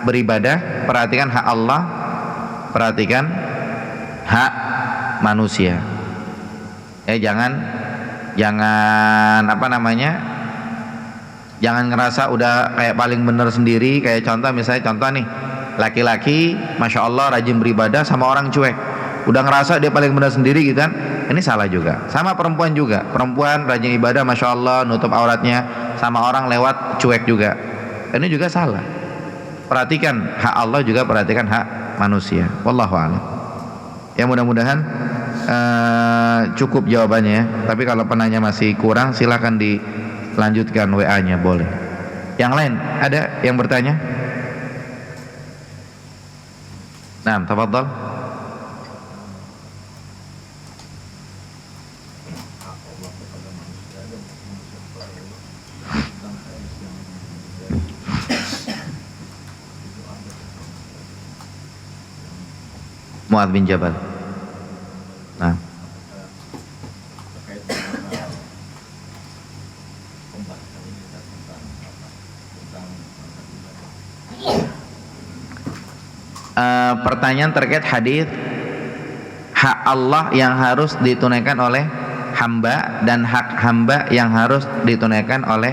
beribadah, perhatikan hak Allah, perhatikan hak manusia. Jangan jangan ngerasa udah kayak paling bener sendiri. Kayak contoh nih, laki-laki Masya Allah rajin beribadah sama orang cuek, udah ngerasa dia paling bener sendiri gitu kan. Ini salah juga. Sama perempuan juga, perempuan rajin ibadah Masya Allah, nutup auratnya, sama orang lewat cuek juga, ini juga salah. Perhatikan hak Allah juga, perhatikan hak manusia. Wallahu a'lam. Ya, mudah-mudahan cukup jawabannya ya. Tapi kalau penanya masih kurang, silakan dilanjutkan WA-nya, boleh. Yang lain ada yang bertanya? Nah, tafadhal. Mu'adz bin Jabal. Nah, pertanyaan terkait hadis hak Allah yang harus ditunaikan oleh hamba dan hak hamba yang harus ditunaikan oleh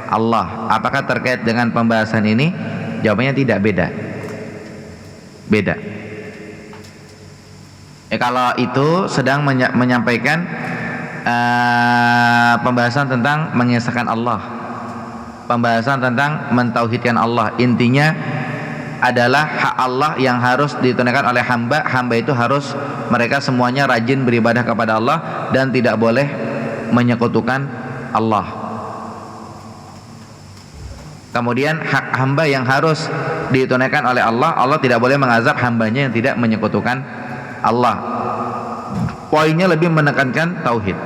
Allah. Apakah terkait dengan pembahasan ini? Jawabannya tidak, beda. Kalau itu sedang menyampaikan pembahasan tentang mengesahkan Allah, pembahasan tentang mentauhidkan Allah. Intinya adalah hak Allah yang harus ditunaikan oleh hamba. Hamba itu harus, mereka semuanya rajin beribadah kepada Allah dan tidak boleh menyekutukan Allah. Kemudian hak hamba yang harus ditunaikan oleh Allah, Allah tidak boleh mengazab hambanya yang tidak menyekutukan Allah. Poinnya lebih menekankan tauhid.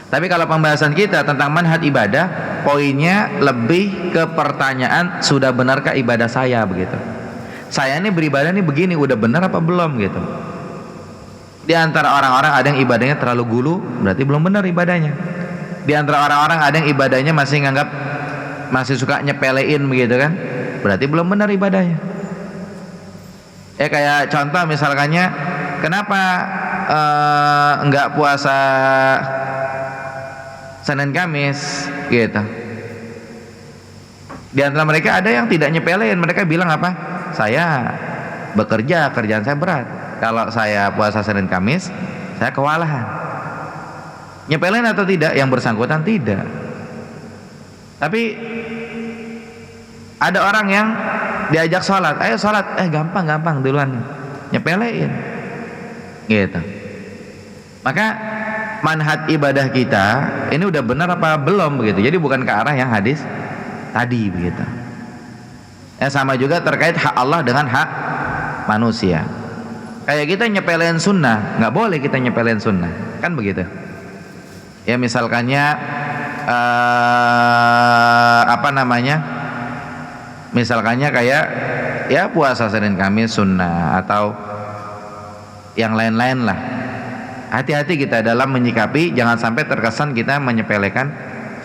Tapi kalau pembahasan kita tentang manhaj ibadah, poinnya lebih ke pertanyaan, sudah benarkah ibadah saya begitu. Saya ini beribadah ini begini, udah benar apa belum gitu. Di antara orang-orang ada yang ibadahnya terlalu gulu, berarti belum benar ibadahnya. Di antara orang-orang ada yang ibadahnya masih suka nyepelein begitu kan, berarti belum benar ibadahnya. Kayak contoh misalkannya, kenapa enggak puasa Senin Kamis gitu. Di antara mereka ada yang tidak nyepelein, mereka bilang apa? Saya bekerja, kerjaan saya berat. Kalau saya puasa Senin Kamis, saya kewalahan. Nyepelein atau tidak? Yang bersangkutan tidak. Tapi ada orang yang diajak sholat, ayo sholat, gampang duluan, nyepelein gitu. Maka manhaj ibadah kita ini udah benar apa belum begitu. Jadi bukan ke arah yang hadis tadi begitu. Sama juga terkait hak Allah dengan hak manusia. Kayak kita nyepelein sunnah, nggak boleh kita nyepelein sunnah, kan begitu. Ya misalkannya misalkannya kayak ya puasa Senin Kamis sunnah atau yang lain-lain lah. Hati-hati kita dalam menyikapi, jangan sampai terkesan kita menyepelekan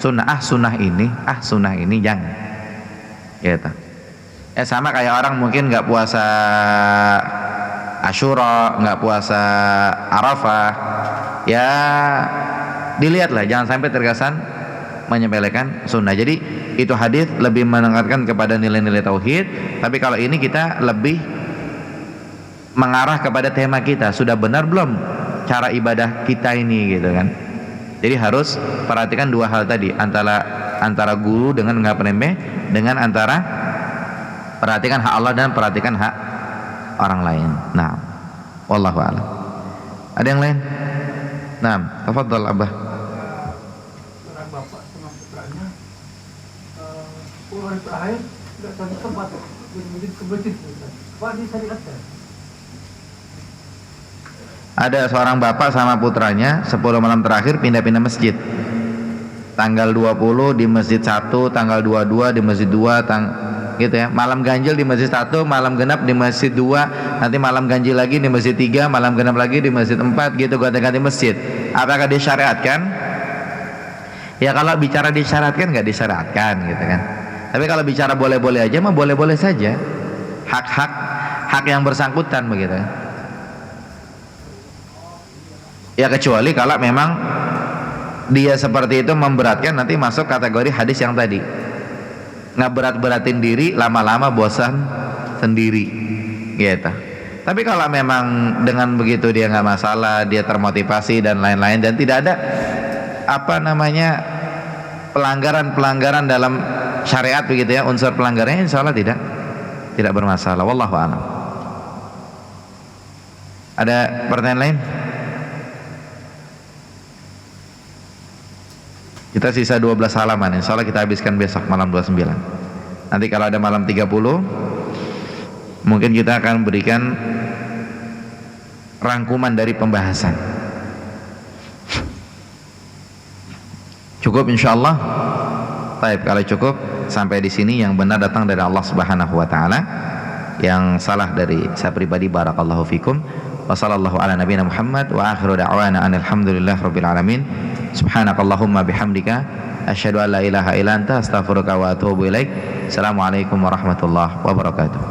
sunnah ini jangan. Gitu. Sama kayak orang mungkin nggak puasa Asyura, nggak puasa Arafah, ya dilihatlah, jangan sampai terkesan menyepelekan sunnah. Jadi itu hadis lebih menekankan kepada nilai-nilai tauhid, tapi kalau ini kita lebih mengarah kepada tema kita, sudah benar belum cara ibadah kita ini, gitu kan. Jadi harus perhatikan dua hal tadi, antara guru dengan nggak remeh, dengan antara perhatikan hak Allah dan perhatikan hak orang lain. Nah, wallahu a'lam. Ada yang lain? Nah, tafadhal Abah. Seorang bapak sama putranya 10 hari terakhir tidak satu tempat dari masjid ke masjid. Apa disyariatkan? Ada seorang bapak sama putranya 10 malam terakhir pindah-pindah masjid. Tanggal 20 di masjid 1, tanggal 22 di masjid 2, gitu ya. Malam ganjil di masjid 1, malam genap di masjid 2, nanti malam ganjil lagi di masjid 3, malam genap lagi di masjid 4, gitu, ganti-ganti masjid. Apakah disyariatkan? Ya kalau bicara disyariatkan nggak disyariatkan, gitu kan. Tapi kalau bicara boleh-boleh aja mah boleh-boleh saja. Hak yang bersangkutan begitu. Ya kecuali kalau memang dia seperti itu memberatkan, nanti masuk kategori hadis yang tadi, ngeberat-beratin diri, lama-lama bosan sendiri, gitu. Tapi kalau memang dengan begitu dia nggak masalah, dia termotivasi dan lain-lain, dan tidak ada pelanggaran dalam syariat begitu ya, unsur pelanggarannya, insya Allah tidak bermasalah. Wallahu a'lam. Ada pertanyaan lain? Kita sisa 12 halaman, insya Allah kita habiskan besok malam 29. Nanti kalau ada malam 30, mungkin kita akan berikan rangkuman dari pembahasan. Cukup insya Allah. Baik, kalau cukup sampai di sini. Yang benar datang dari Allah Subhanahu wa taala, yang salah dari saya pribadi, barakallahu fikum. Wa sallallahu ala nabiyina Muhammad wa akhiru da'wana alhamdulillah rabbil alamin. Subhanakallahumma bihamdika asyhadu an la ilaha illa anta astaghfiruka wa atubu ilaik. Assalamualaikum warahmatullahi wabarakatuh.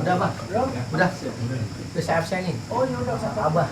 Udah, Pak. Udah. Udah saya absen nih. Oh, ya udah, Abah.